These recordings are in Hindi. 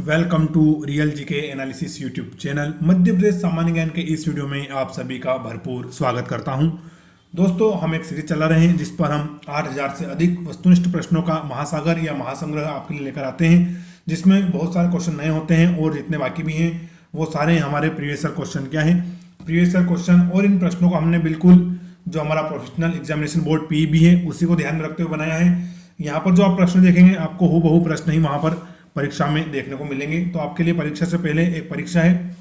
Welcome to real GK analysis YouTube channel. Madhya Pradesh सामान्य ज्ञान के इस वीडियो में आप सभी का भरपूर स्वागत करता हूं। दोस्तों, हम एक सीरीज चला रहे हैं जिस पर हम 8000 से अधिक वस्तुनिष्ठ प्रश्नों का महासागर या महासंग्रह आपके लिए लेकर आते हैं, जिसमें बहुत सारे क्वेश्चन नए होते हैं और जितने बाकी भी हैं वो सारे हमारे प्रीवियस ईयर क्वेश्चन क्या है, प्रीवियस ईयर क्वेश्चन। और इन प्रश्नों को हमने बिल्कुल जो हमारा प्रोफेशनल एग्जामिनेशन बोर्ड पीईबी है उसी को ध्यान में रखते हुए बनाया है। यहाँ पर जो आप प्रश्न देखेंगे आपको हूबहू प्रश्न ही वहां पर परीक्षा में देखने को मिलेंगे। तो आपके लिए परीक्षा से पहले एक परीक्षा है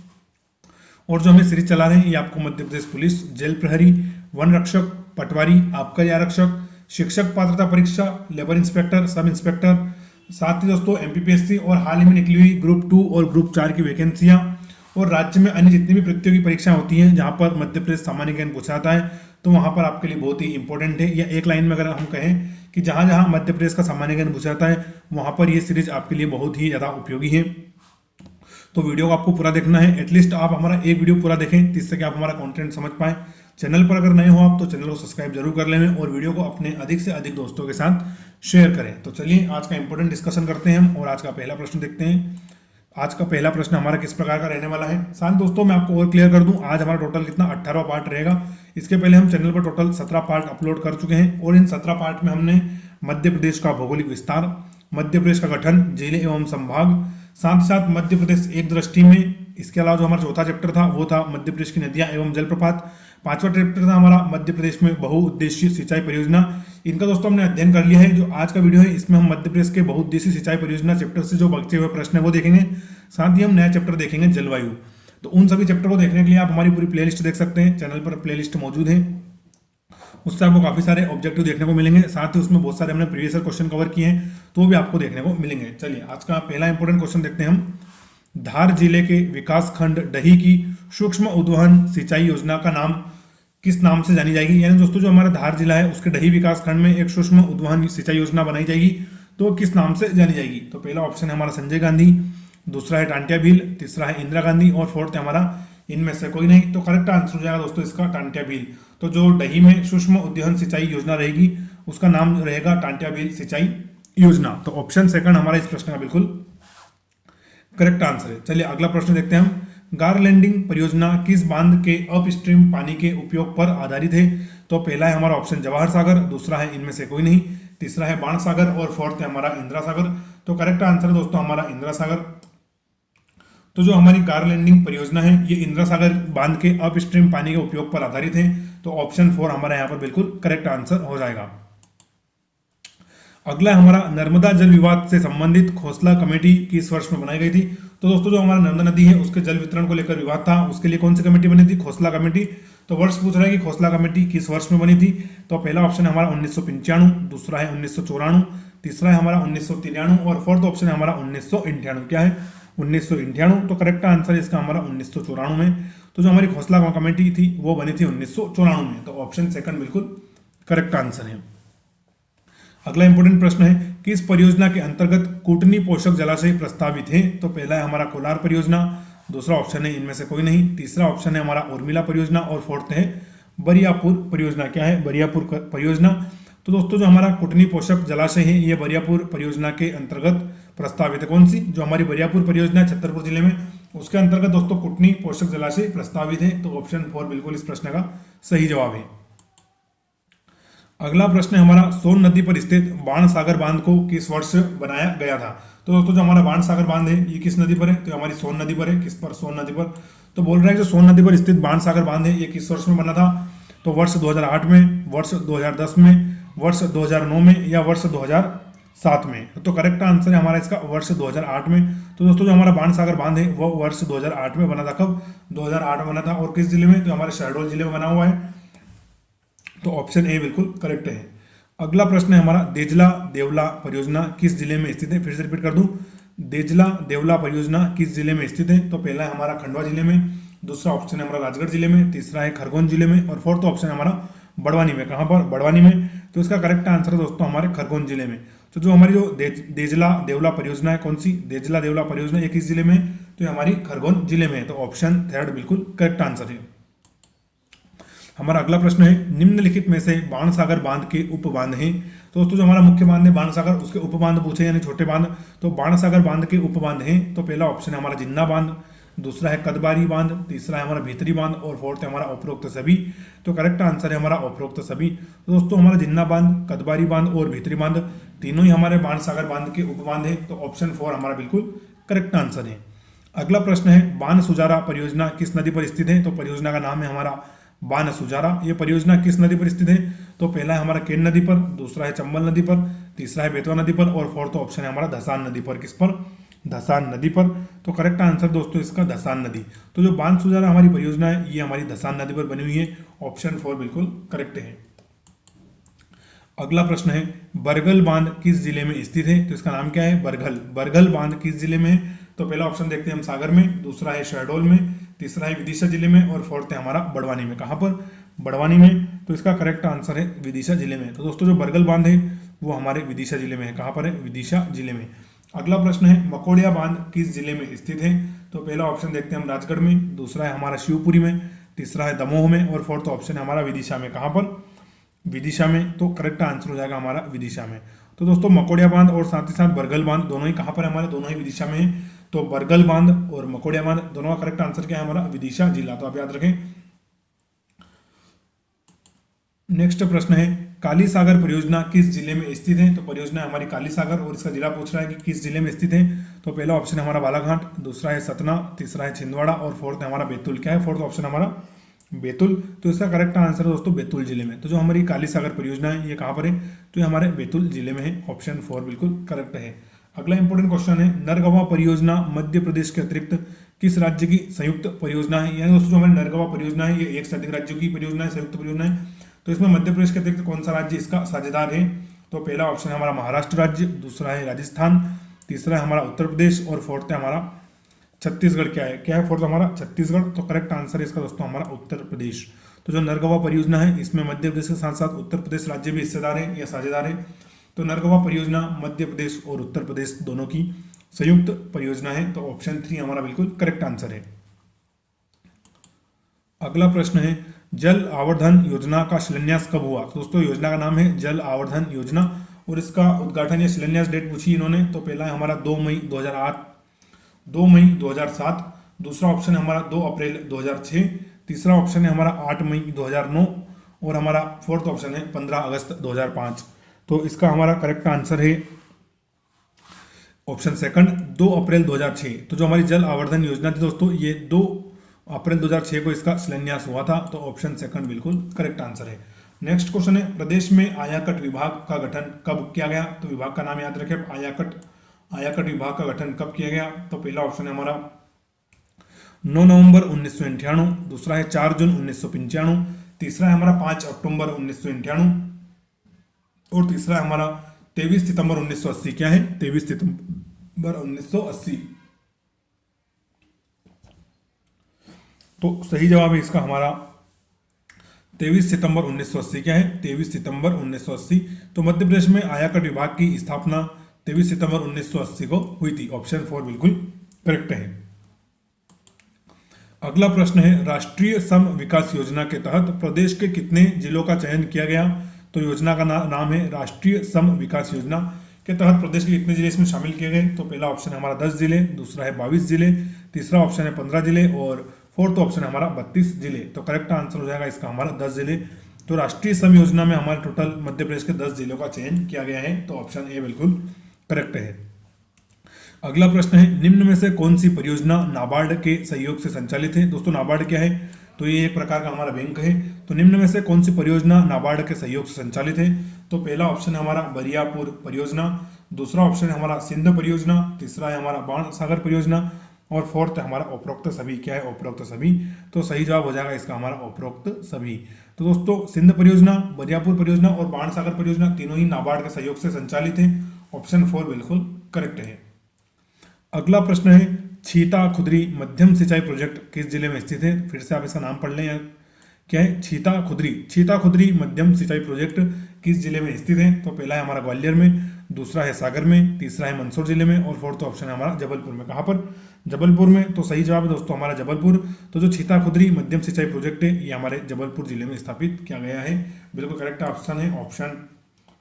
और जो हमें सीरीज चला रहे हैं ये आपको मध्य प्रदेश पुलिस, जेल प्रहरी, वन रक्षक, पटवारी, आबकारी आरक्षक, शिक्षक पात्रता परीक्षा, लेबर इंस्पेक्टर, सब इंस्पेक्टर, साथ ही दोस्तों एमपीपीएससी और हाल ही में निकली हुई ग्रुप 2 और ग्रुप 4 की वैकेंसियां और राज्य में अन्य जितनी भी प्रतियोगी परीक्षाएं होती हैं जहां पर मध्य प्रदेश सामान्य ज्ञान पूछा जाता है, तो वहां पर आपके लिए बहुत ही इंपॉर्टेंट है। या एक लाइन में अगर हम कहें कि जहां जहां मध्य प्रदेश का सामान्य ज्ञान पूछा जाता है वहां पर यह सीरीज आपके लिए बहुत ही ज्यादा उपयोगी है। तो वीडियो को आपको पूरा देखना है, एटलीस्ट आप हमारा एक वीडियो पूरा देखें जिससे कि आप हमारा कंटेंट समझ पाएं। चैनल पर अगर नए हो आप तो चैनल को सब्सक्राइब जरूर कर लें और वीडियो को अपने अधिक से अधिक दोस्तों के साथ शेयर करें। तो चलिए आज का इंपॉर्टेंट डिस्कशन करते हैं हम और आज का पहला प्रश्न देखते हैं। आज का पहला प्रश्न हमारा किस प्रकार का रहने वाला है। साथ दोस्तों मैं आपको और क्लियर कर दूं, आज हमारा टोटल कितना 18 पार्ट रहेगा। इसके पहले हम चैनल पर टोटल 17 पार्ट अपलोड कर चुके हैं और इन 17 पार्ट में हमने मध्य प्रदेश का भौगोलिक विस्तार, मध्य प्रदेश का गठन, जिले एवं संभाग, साथ साथ मध्य प्रदेश एक दृष्टि में, इसके अलावा जो हमारा चौथा चैप्टर था वो था मध्य प्रदेश की नदियां एवं जलप्रपात, पांचवा चैप्टर था हमारा मध्य प्रदेश में बहुउद्देशीय सिंचाई परियोजना। इनका दोस्तों हमने अध्ययन कर लिया है। जो आज का वीडियो है इसमें हम मध्य प्रदेश के बहुउद्देशीय सिंचाई परियोजना चैप्टर से जो बचे हुए प्रश्न है वो देखेंगे। साथ ही हम नया चैप्टर देखेंगे जलवायु। तो उन सभी चैप्टर को देखने के लिए आप हमारी पूरी प्लेलिस्ट देख सकते हैं, चैनल पर प्लेलिस्ट मौजूद है। उससे आपको काफी सारे ऑब्जेक्टिव देखने को मिलेंगे, साथ ही उसमें बहुत सारे हमने प्रीवियस ईयर क्वेश्चन कवर किए हैं तो भी आपको देखने को मिलेंगे। चलिए आज का पहला इंपॉर्टेंट क्वेश्चन देखते हैं हम। धार जिले के विकास खंड डही की सूक्ष्म उद्वहन सिंचाई योजना का नाम किस नाम से जानी जाएगी। यानी दोस्तों जो हमारा धार जिला है उसके डही विकास खंड में एक सूक्ष्म उद्वहन सिंचाई योजना बनाई जाएगी, तो किस नाम से जानी जाएगी। तो पहला ऑप्शन है हमारा संजय गांधी, दूसरा है टांटिया भील, तीसरा है इंदिरा गांधी और फोर्थ है हमारा इनमें से कोई नहीं। तो करेक्ट आंसर हो जाएगा दोस्तों इसका टांटिया भील। तो जो डही में सूक्ष्म उद्वहन सिंचाई योजना रहेगी उसका नाम रहेगा टांटिया भील सिंचाई योजना। तो ऑप्शन सेकंड हमारा इस प्रश्न का बिल्कुल करेक्ट आंसर है। चलिए अगला प्रश्न देखते हैं हम। गारलैंडिंग परियोजना किस बांध के अपस्ट्रीम पानी के उपयोग पर आधारित है। तो पहला है हमारा ऑप्शन जवाहर सागर, दूसरा है इनमें से कोई नहीं, तीसरा है बाण सागर और फोर्थ है हमारा इंदिरा सागर। तो करेक्ट आंसर है दोस्तों हमारा इंदिरा सागर। तो जो हमारी गारलैंडिंग परियोजना है ये इंदिरा सागर बांध के अपस्ट्रीम पानी के उपयोग पर आधारित है। तो ऑप्शन 4 हमारा यहाँ पर बिल्कुल करेक्ट आंसर हो जाएगा। अगला हमारा नर्मदा जल विवाद से संबंधित खोसला कमेटी किस वर्ष में बनाई गई थी। तो दोस्तों जो हमारा नर्मदा नदी है उसके जल वितरण को लेकर विवाद था, उसके लिए कौन सी कमेटी बनी थी, खोसला कमेटी। तो वर्ष पूछ रहा है कि खोसला कमेटी किस वर्ष में बनी थी। तो पहला ऑप्शन है हमारा 1995, दूसरा है 1994, तीसरा है हमारा 1993 और फोर्थ ऑप्शन है हमारा 1998। क्या है 1998। तो करेक्ट आंसर है इसका हमारा 1994 में। तो जो हमारी खोसला कमेटी थी वो बनी थी 1994 में। तो ऑप्शन सेकंड बिल्कुल करेक्ट आंसर है। अगला इंपॉर्टेंट प्रश्न है किस परियोजना के अंतर्गत कूटनी पोषक जलाशय प्रस्तावित है। तो पहला है हमारा कोलार परियोजना, दूसरा ऑप्शन है इनमें से कोई नहीं, तीसरा ऑप्शन है हमारा उर्मिला परियोजना और फोर्थ है बरियापुर परियोजना। क्या है बरियापुर परियोजना। तो दोस्तों जो हमारा कुटनी पोषक जलाशय है ये बरियापुर परियोजना के अंतर्गत प्रस्तावित है। कौन सी, जो हमारी बरियापुर परियोजना छतरपुर जिले में उसके अंतर्गत दोस्तों कुटनी पोषक जलाशय प्रस्तावित है। तो ऑप्शन 4 बिल्कुल इस प्रश्न का सही जवाब है। अगला प्रश्न है हमारा सोन नदी पर स्थित बाण सागर बांध को किस वर्ष बनाया गया था। तो दोस्तों जो हमारा बाण सागर बांध है ये किस नदी पर है, तो हमारी सोन नदी पर है। किस पर, सोन नदी पर। तो बोल रहा है कि जो सोन नदी पर स्थित बाण सागर बांध है ये किस वर्ष में बना था। तो वर्ष 2008 में, वर्ष 2010 में, वर्ष 2009 में या वर्ष 2007 में। तो करेक्ट आंसर है हमारा इसका वर्ष 2008 में। तो दोस्तों जो हमारा बाण सागर बांध है वो वर्ष 2008 में बना था। कब, 2008 में बना था और किस जिले में, तो हमारे शहडोल जिले में बना हुआ है। तो ऑप्शन ए बिल्कुल करेक्ट है। अगला प्रश्न है हमारा देजला देवला परियोजना किस जिले में स्थित है। फिर से रिपीट कर दूं, देजला देवला परियोजना किस जिले में स्थित है। तो पहला है हमारा खंडवा जिले में, दूसरा ऑप्शन है हमारा राजगढ़ जिले में, तीसरा है खरगोन जिले में और फोर्थ ऑप्शन है हमारा बड़वानी में। कहां पर, बड़वानी में। तो इसका करेक्ट आंसर है दोस्तों हमारे खरगोन जिले में। तो जो हमारी जो देजला देवला परियोजना है, कौन सी, देजला देवला परियोजना ये किस जिले में, तो ये हमारी खरगोन जिले में है। तो ऑप्शन 3 बिल्कुल करेक्ट आंसर है। हमारा अगला प्रश्न है, निम्नलिखित में से बाणसागर बांध के उप बांध हैं। तो दोस्तों जो हमारा मुख्य बांध है बाणसागर, उसके उप बांध पूछे यानी छोटे बांध। तो बाणसागर बांध के उप बांध हैं, तो पहला ऑप्शन है हमारा जिन्ना बांध, दूसरा है कदबारी बांध, तीसरा है हमारा भीतरी बांध और फोर्थ है हमारा उपरोक्त सभी। तो करेक्ट आंसर है हमारा उपरोक्त सभी। तो दोस्तों हमारा जिन्ना बांध, कदबारी बांध और भीतरी बांध तीनों ही हमारे बाणसागर बांध के उप बांध है। तो ऑप्शन 4 हमारा बिल्कुल करेक्ट आंसर है। अगला प्रश्न है, बाण सुजारा परियोजना किस नदी पर स्थित है। तो परियोजना का नाम है हमारा बाण सुजारा। ये परियोजना किस नदी पर स्थित है। तो पहला है हमारा केन नदी पर, दूसरा है चंबल नदी पर, तीसरा है बेतवा नदी पर और फोर्थ ऑप्शन है हमारा धसान नदी पर। किस पर, धसान नदी पर। तो करेक्ट आंसर दोस्तों इसका धसान नदी। तो जो बाण सुजारा हमारी परियोजना है ये हमारी धसान नदी पर बनी हुई है। ऑप्शन 4 बिल्कुल करेक्ट है। अगला प्रश्न है, बरगल बांध किस जिले में स्थित है। तो इसका नाम क्या है, बरगल। बरगल बांध किस जिले में है। तो पहला ऑप्शन देखते हैं हम सागर में, दूसरा है शहडोल में, तीसरा है विदिशा जिले में और फोर्थ है हमारा बड़वानी में। कहाँ पर, बड़वानी में। तो इसका करेक्ट आंसर है विदिशा जिले में। तो दोस्तों जो बरगल बांध है वो हमारे विदिशा जिले में है। कहाँ पर है, विदिशा जिले में। अगला प्रश्न है, मकोड़िया बांध किस जिले में स्थित है। तो पहला ऑप्शन देखते हैं हम राजगढ़ में, दूसरा है हमारा शिवपुरी में, तीसरा है दमोह में और फोर्थ ऑप्शन है हमारा विदिशा में। कहाँ पर, विदिशा में। तो करेक्ट आंसर हो जाएगा हमारा विदिशा में। तो दोस्तों मकोड़िया बांध और साथ ही साथ बरगल बांध दोनों ही कहाँ पर है, हमारे दोनों ही विदिशा में है। तो बरगल बांध और मकोड़िया बांध दोनों का करेक्ट आंसर क्या है, हमारा विदिशा जिला। तो आप याद रखें। नेक्स्ट प्रश्न है, काली सागर परियोजना किस जिले में स्थित है। तो परियोजना हमारी काली सागर और इसका जिला पूछ रहा है कि किस जिले में स्थित है। तो पहला ऑप्शन है हमारा बालाघाट, दूसरा है सतना, तीसरा है छिंदवाड़ा और फोर्थ है हमारा बैतूल। क्या है फोर्थ ऑप्शन हमारा, बैतूल। तो इसका करेक्ट आंसर है दोस्तों बैतूल जिले में। तो जो हमारी काली सागर परियोजना है ये कहाँ पर है, तो ये हमारे बैतूल जिले में है। ऑप्शन 4 बिल्कुल करेक्ट है। अगला इंपॉर्टेंट क्वेश्चन है, नरगवा परियोजना मध्य प्रदेश के अतिरिक्त किस राज्य की संयुक्त परियोजना है। यानी दोस्तों जो हमारी नरगवा परियोजना है ये एक से अधिक राज्यों की परियोजना है, संयुक्त परियोजना है। तो इसमें मध्य प्रदेश के अतिरिक्त कौन सा राज्य इसका साझेदार है। तो पहला ऑप्शन है हमारा महाराष्ट्र राज्य, दूसरा है राजस्थान, तीसरा है हमारा उत्तर प्रदेश और फोर्थ है हमारा छत्तीसगढ़। क्या है फोर्थ हमारा छत्तीसगढ़। तो करेक्ट आंसर है इसका दोस्तों हमारा उत्तर प्रदेश। तो जो नरगवा परियोजना है इसमें मध्य प्रदेश के साथ साथ उत्तर प्रदेश राज्य भी हिस्सेदार है या साझेदार है। तो नरगवा परियोजना मध्य प्रदेश और उत्तर प्रदेश दोनों की संयुक्त परियोजना है। तो ऑप्शन 3 हमारा बिल्कुल करेक्ट आंसर है। अगला प्रश्न है, जल आवर्धन योजना का शिलान्यास कब हुआ। तो दोस्तों योजना का नाम है जल आवर्धन योजना और इसका उद्घाटन या शिलान्यास डेट पूछी इन्होंने। तो पहला है हमारा 2 मई 2008, 2 मई 2007, दूसरा ऑप्शन है हमारा 2 अप्रैल 2006, तीसरा ऑप्शन है हमारा 8 मई 2009 और हमारा फोर्थ ऑप्शन है 15 अगस्त 2005। तो इसका हमारा करेक्ट आंसर है ऑप्शन सेकंड 2 अप्रैल 2006। तो जो हमारी जल आवर्धन योजना थी दोस्तों ये 2 अप्रैल 2006 को इसका शिलान्यास हुआ था। तो ऑप्शन सेकंड बिल्कुल करेक्ट आंसर है। नेक्स्ट क्वेश्चन है, प्रदेश में आयाकट विभाग का गठन कब किया गया। तो विभाग का नाम याद रखें, आयाकट विभाग का गठन कब किया गया। तो पहला ऑप्शन है हमारा 9 नवंबर 1998, दूसरा है 4 जून 1995, तीसरा है हमारा 5 अक्टूबर 1998 और तीसरा है हमारा 23 सितंबर 1980। क्या है 23 सितंबर 1980। तो सही जवाब है इसका हमारा 23 सितंबर 1980। क्या है 23 सितंबर 1980। तो मध्य प्रदेश में आयाकट विभाग की स्थापना 23 सितंबर 1980 को हुई थी। ऑप्शन 4 बिल्कुल करेक्ट है। अगला प्रश्न है, राष्ट्रीय सम विकास योजना के तहत प्रदेश के कितने जिलों का चयन किया गया। तो योजना का नाम है राष्ट्रीय सम विकास योजना के तहत प्रदेश के कितने जिले इसमें शामिल किए गए। तो पहला ऑप्शन है हमारा 10 जिले, दूसरा है 22 जिले, तीसरा ऑप्शन है 15 जिले और फोर्थ ऑप्शन है हमारा 32 जिले। तो करेक्ट आंसर हो जाएगा इसका हमारा 10 जिले। तो राष्ट्रीय सम योजना में हमारे टोटल मध्य प्रदेश के 10 जिलों का चयन किया गया है। तो ऑप्शन ए बिल्कुल करेक्ट है। अगला प्रश्न है, निम्न में से कौन सी परियोजना नाबार्ड के सहयोग से संचालित है। दोस्तों नाबार्ड क्या है, तो ये एक प्रकार का हमारा बैंक है। तो निम्न में से कौन सी परियोजना नाबार्ड के सहयोग से संचालित है। तो पहला ऑप्शन है हमारा बरियापुर परियोजना, दूसरा ऑप्शन है हमारा सिंध परियोजना, तीसरा है हमारा बाण सागर परियोजना और फोर्थ है हमारा उपरोक्त सभी। क्या है उपरोक्त सभी। तो सही जवाब हो जाएगा इसका हमारा उपरोक्त सभी। तो दोस्तों सिंध परियोजना, बरियापुर परियोजना और बाण सागर परियोजना तीनों ही नाबार्ड के सहयोग से संचालित है। ऑप्शन 4 बिल्कुल करेक्ट है। अगला प्रश्न है, छीता खुदरी मध्यम सिंचाई प्रोजेक्ट किस जिले में स्थित है। फिर से आप इसका नाम पढ़ लें। क्या है छीता खुदरी मध्यम सिंचाई प्रोजेक्ट किस जिले में स्थित है। तो पहला है हमारा ग्वालियर में, दूसरा है सागर में, तीसरा है मंदसौर जिले में और फोर्थ ऑप्शन है हमारा जबलपुर में। कहाँ पर? जबलपुर में। तो सही जवाब है दोस्तों हमारा जबलपुर। तो जो छीता खुदरी मध्यम सिंचाई प्रोजेक्ट है ये हमारे जबलपुर जिले में स्थापित किया गया है। बिल्कुल करेक्ट ऑप्शन है ऑप्शन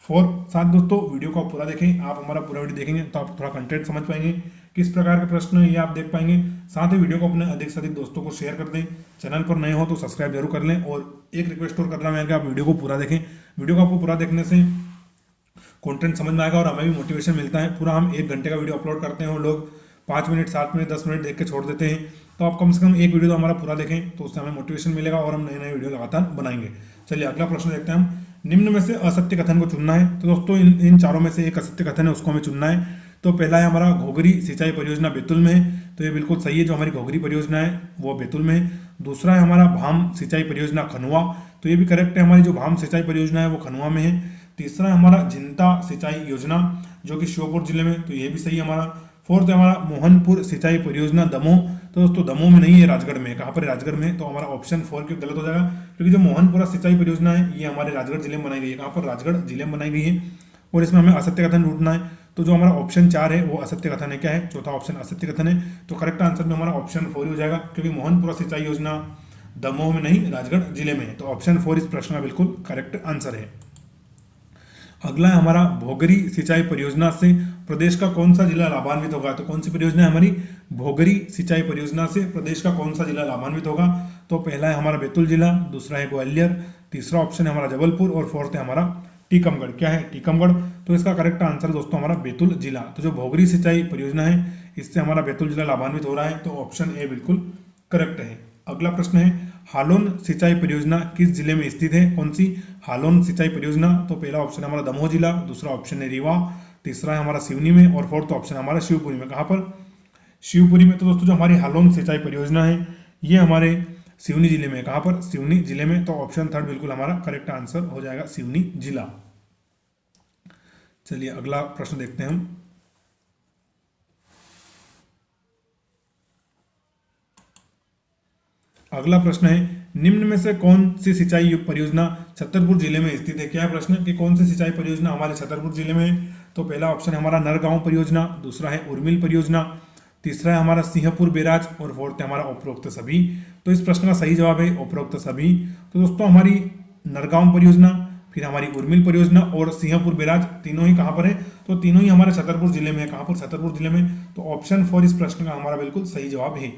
4। साथ दोस्तों वीडियो को आप पूरा देखें, आप हमारा पूरा वीडियो देखेंगे तो आप थोड़ा कंटेंट समझ पाएंगे, किस प्रकार के प्रश्न है ये आप देख पाएंगे। साथ ही वीडियो को अपने अधिक से अधिक दोस्तों को शेयर कर दें। चैनल पर नए हो तो सब्सक्राइब जरूर कर लें और एक रिक्वेस्ट और कर रहा हूँ कि आप वीडियो को पूरा देखें। वीडियो को आपको पूरा देखने से कंटेंट समझ में आएगा और हमें भी मोटिवेशन मिलता है। पूरा हम 1 घंटे का वीडियो अपलोड करते हैं और लोग 5 मिनट 7 मिनट 10 मिनट देख के छोड़ देते हैं। तो आप कम से कम एक वीडियो तो हमारा पूरा देखें तो उससे हमें मोटिवेशन मिलेगा और हम नए नए वीडियो लगातार बनाएंगे। चलिए अगला प्रश्न देखते हैं हम। निम्न में से असत्य कथन को चुनना है। तो दोस्तों इन चारों में से एक असत्य कथन है, उसको हमें चुनना है। तो पहला है हमारा घोघरी सिंचाई परियोजना बैतूल में है, तो ये बिल्कुल सही है, जो हमारी घोघरी परियोजना है वो बैतूल में है। दूसरा है हमारा भाम सिंचाई परियोजना खनुआ, तो ये भी करेक्ट है, हमारी जो भाम सिंचाई परियोजना है वो खनुआ में है। तीसरा है हमारा जिंता सिंचाई योजना जो कि श्योपुर जिले में, तो ये भी सही है हमारा। फोर्थ है हमारा मोहनपुर सिंचाई परियोजना दमोह, तो दोस्तों दमोह में नहीं है, राजगढ़ में। कहाँ पर है? राजगढ़ में। तो हमारा ऑप्शन 4 क्यों गलत हो जाएगा, क्योंकि जो मोहनपुरा सिंचाई परियोजना है ये हमारे राजगढ़ जिले में बनाई गई है। कहाँ पर? राजगढ़ जिले में बनाई गई है और इसमें हमें असत्य कथन ढूंढना है। तो जो हमारा ऑप्शन 4 है वो असत्य कथन है। क्या है? चौथा ऑप्शन असत्य कथन है। तो करेक्ट आंसर में हमारा ऑप्शन 4 ही हो जाएगा, क्योंकि मोहनपुरा सिंचाई योजना दमोह में नहीं, राजगढ़ जिले में है। तो ऑप्शन 4 इस प्रश्न का बिल्कुल करेक्ट आंसर है। अगला है हमारा भोगरी सिंचाई परियोजना से प्रदेश का कौन सा जिला लाभान्वित होगा। तो कौन सी परियोजना है हमारी? भोगरी सिंचाई परियोजना से प्रदेश का कौन सा जिला लाभान्वित होगा। तो पहला है हमारा बैतूल जिला, दूसरा है ग्वालियर, तीसरा ऑप्शन है हमारा जबलपुर और फोर्थ है हमारा टीकमगढ़। क्या है? टीकमगढ़। तो इसका करेक्ट आंसर दोस्तों हमारा बैतूल जिला। तो जो भोगरी सिंचाई परियोजना है इससे हमारा बैतूल जिला लाभान्वित हो रहा है, तो ऑप्शन ए बिल्कुल करेक्ट है। अगला प्रश्न है हालोन सिंचाई परियोजना किस जिले में स्थित है? कौन सी हालोन सिंचाई परियोजना? तो पहला ऑप्शन है हमारा दमोह जिला, दूसरा ऑप्शन है रीवा, तीसरा है हमारा सिवनी में और फोर्थ ऑप्शन है हमारा शिवपुरी में। कहाँ पर? शिवपुरी में। तो दोस्तों जो हमारी हालोन सिंचाई परियोजना है ये हमारे सिवनी जिले में। कहाँ पर? सिवनी जिले में। तो ऑप्शन 3 बिल्कुल हमारा करेक्ट आंसर हो जाएगा, सिवनी जिला। चलिए अगला प्रश्न देखते हैं हम। अगला प्रश्न है निम्न में से कौन सी सिंचाई परियोजना छतरपुर जिले में स्थित है। क्या है प्रश्न कि कौन सी सिंचाई परियोजना हमारे छतरपुर जिले में है। तो पहला ऑप्शन है हमारा नरगांव परियोजना, दूसरा है उर्मिल परियोजना, तीसरा है हमारा सिंहपुर बैराज और फोर्थ है हमारा उपरोक्त सभी। तो इस प्रश्न का सही जवाब है उपरोक्त सभी। तो दोस्तों हमारी नरगांव परियोजना, फिर हमारी उर्मिल परियोजना और सिंहपुर बैराज तीनों ही कहाँ पर है? तो तीनों ही हमारे छतरपुर जिले में है। कहाँ पर? छतरपुर जिले में। तो ऑप्शन 4 इस प्रश्न का हमारा बिल्कुल सही जवाब है।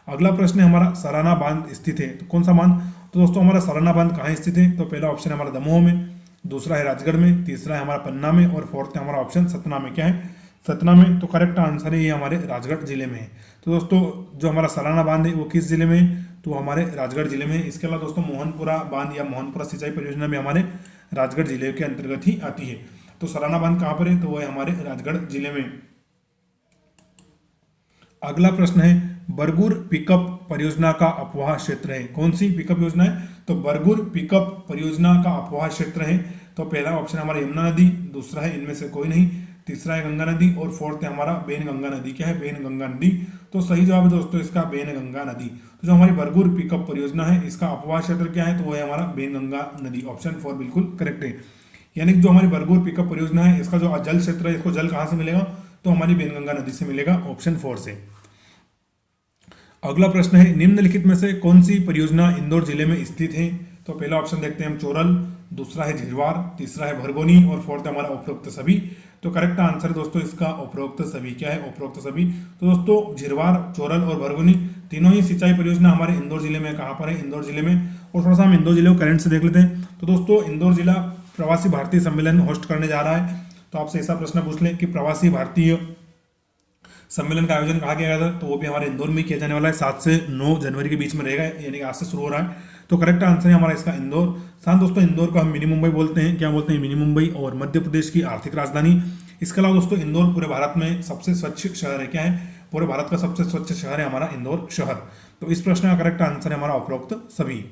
अगला प्रश्न है हमारा सराना बांध स्थित है। तो कौन सा बांध? तो दोस्तों हमारा सराना बांध कहाँ स्थित है? तो पहला ऑप्शन है हमारा दमोह में, दूसरा है राजगढ़ में, तीसरा है हमारा पन्ना में और फोर्थ है हमारा ऑप्शन सतना में। क्या है? सतना में। तो करेक्ट आंसर है ये हमारे राजगढ़ जिले में है। तो दोस्तों जो हमारा सराना बांध है वो किस जिले में है? तो हमारे राजगढ़ जिले में। इसके अलावा दोस्तों मोहनपुरा बांध या मोहनपुरा सिंचाई परियोजना भी हमारे राजगढ़ जिले के अंतर्गत ही आती है। तो सराना बांध कहाँ पर है? तो वह हमारे राजगढ़ जिले में। अगला प्रश्न है बरगुर पिकअप परियोजना का अपवाह क्षेत्र है। कौन सी पिकअप योजना है? तो बरगुर पिकअप परियोजना का अपवाह क्षेत्र है। तो पहला ऑप्शन हमारा यमुना नदी, दूसरा है इनमें से कोई नहीं, तीसरा है गंगा नदी और फोर्थ है हमारा बेन गंगा नदी। क्या है? बेन गंगा नदी। तो सही जवाब है दोस्तों इसका बेन गंगा नदी। तो जो हमारी बरगुर पिकअप परियोजना है इसका अपवाह क्षेत्र क्या है? तो वह है हमारा बेन गंगा नदी। ऑप्शन 4 बिल्कुल करेक्ट है। यानी कि जो हमारी बरगुर पिकअप परियोजना है इसका जो जल क्षेत्र है, इसको जल कहाँ से मिलेगा? तो हमारी बेन गंगा नदी से मिलेगा, ऑप्शन 4 से। अगला प्रश्न है निम्नलिखित में से कौन सी परियोजना इंदौर जिले में स्थित है। तो पहला ऑप्शन देखते हैं हम चोरल, दूसरा है झिरवार, तीसरा है भरगोनी और फोर्थ है हमारा उपरोक्त सभी। तो करेक्ट आंसर दोस्तों इसका उपरोक्त सभी। क्या है? उपरोक्त सभी। तो दोस्तों झिरवार, चोरल और भरगोनी तीनों ही सिंचाई परियोजना हमारे इंदौर जिले में। कहाँ पर है? इंदौर जिले में। और थोड़ा सा हम इंदौर जिले को करंट से देख लेते हैं। तो दोस्तों इंदौर जिला प्रवासी भारतीय सम्मेलन होस्ट करने जा रहा है। तो आपसे ऐसा प्रश्न पूछ लें कि प्रवासी भारतीय सम्मेलन का आयोजन कहाँ किया गया था? तो वो भी हमारे इंदौर में किया जाने वाला है। 7 से 9 जनवरी के बीच में रहेगा, यानी कि आज से शुरू हो रहा है। तो करेक्ट आंसर है हमारा इसका इंदौर। साथ दोस्तों इंदौर को हम मिनी मुंबई बोलते हैं। क्या बोलते हैं? मिनी मुंबई और मध्य प्रदेश की आर्थिक राजधानी। इसके अलावा दोस्तों इंदौर पूरे भारत में सबसे स्वच्छ शहर है। क्या है? पूरे भारत का सबसे स्वच्छ शहर है हमारा इंदौर शहर। तो इस प्रश्न का करेक्ट आंसर है हमारा उपरोक्त सभी।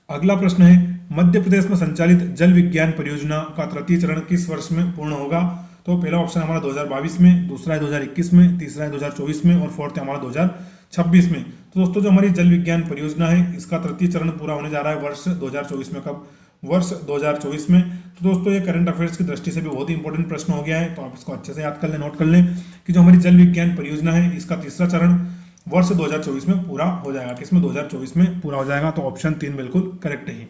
अगला प्रश्न है मध्य प्रदेश में संचालित जल विज्ञान परियोजना का तृतीय चरण किस वर्ष में पूर्ण होगा। तो पहला ऑप्शन हमारा 2022 में, दूसरा है 2021 में, तीसरा है 2024 में और फोर्थ है हमारा 2026 में। तो दोस्तों जो हमारी जल विज्ञान परियोजना है इसका तृतीय चरण पूरा होने जा रहा है वर्ष 2024 में। कब? वर्ष 2024 में। तो दोस्तों ये करंट अफेयर्स की दृष्टि से भी बहुत ही इंपॉर्टेंट प्रश्न हो गया है, तो आप इसको अच्छे से याद कर लें, नोट कर लें कि जो हमारी जल विज्ञान परियोजना है इसका तीसरा चरण वर्ष 2024 में पूरा हो जाएगा। किसमें? 2024 में पूरा हो जाएगा। तो ऑप्शन 3 बिल्कुल करेक्ट है।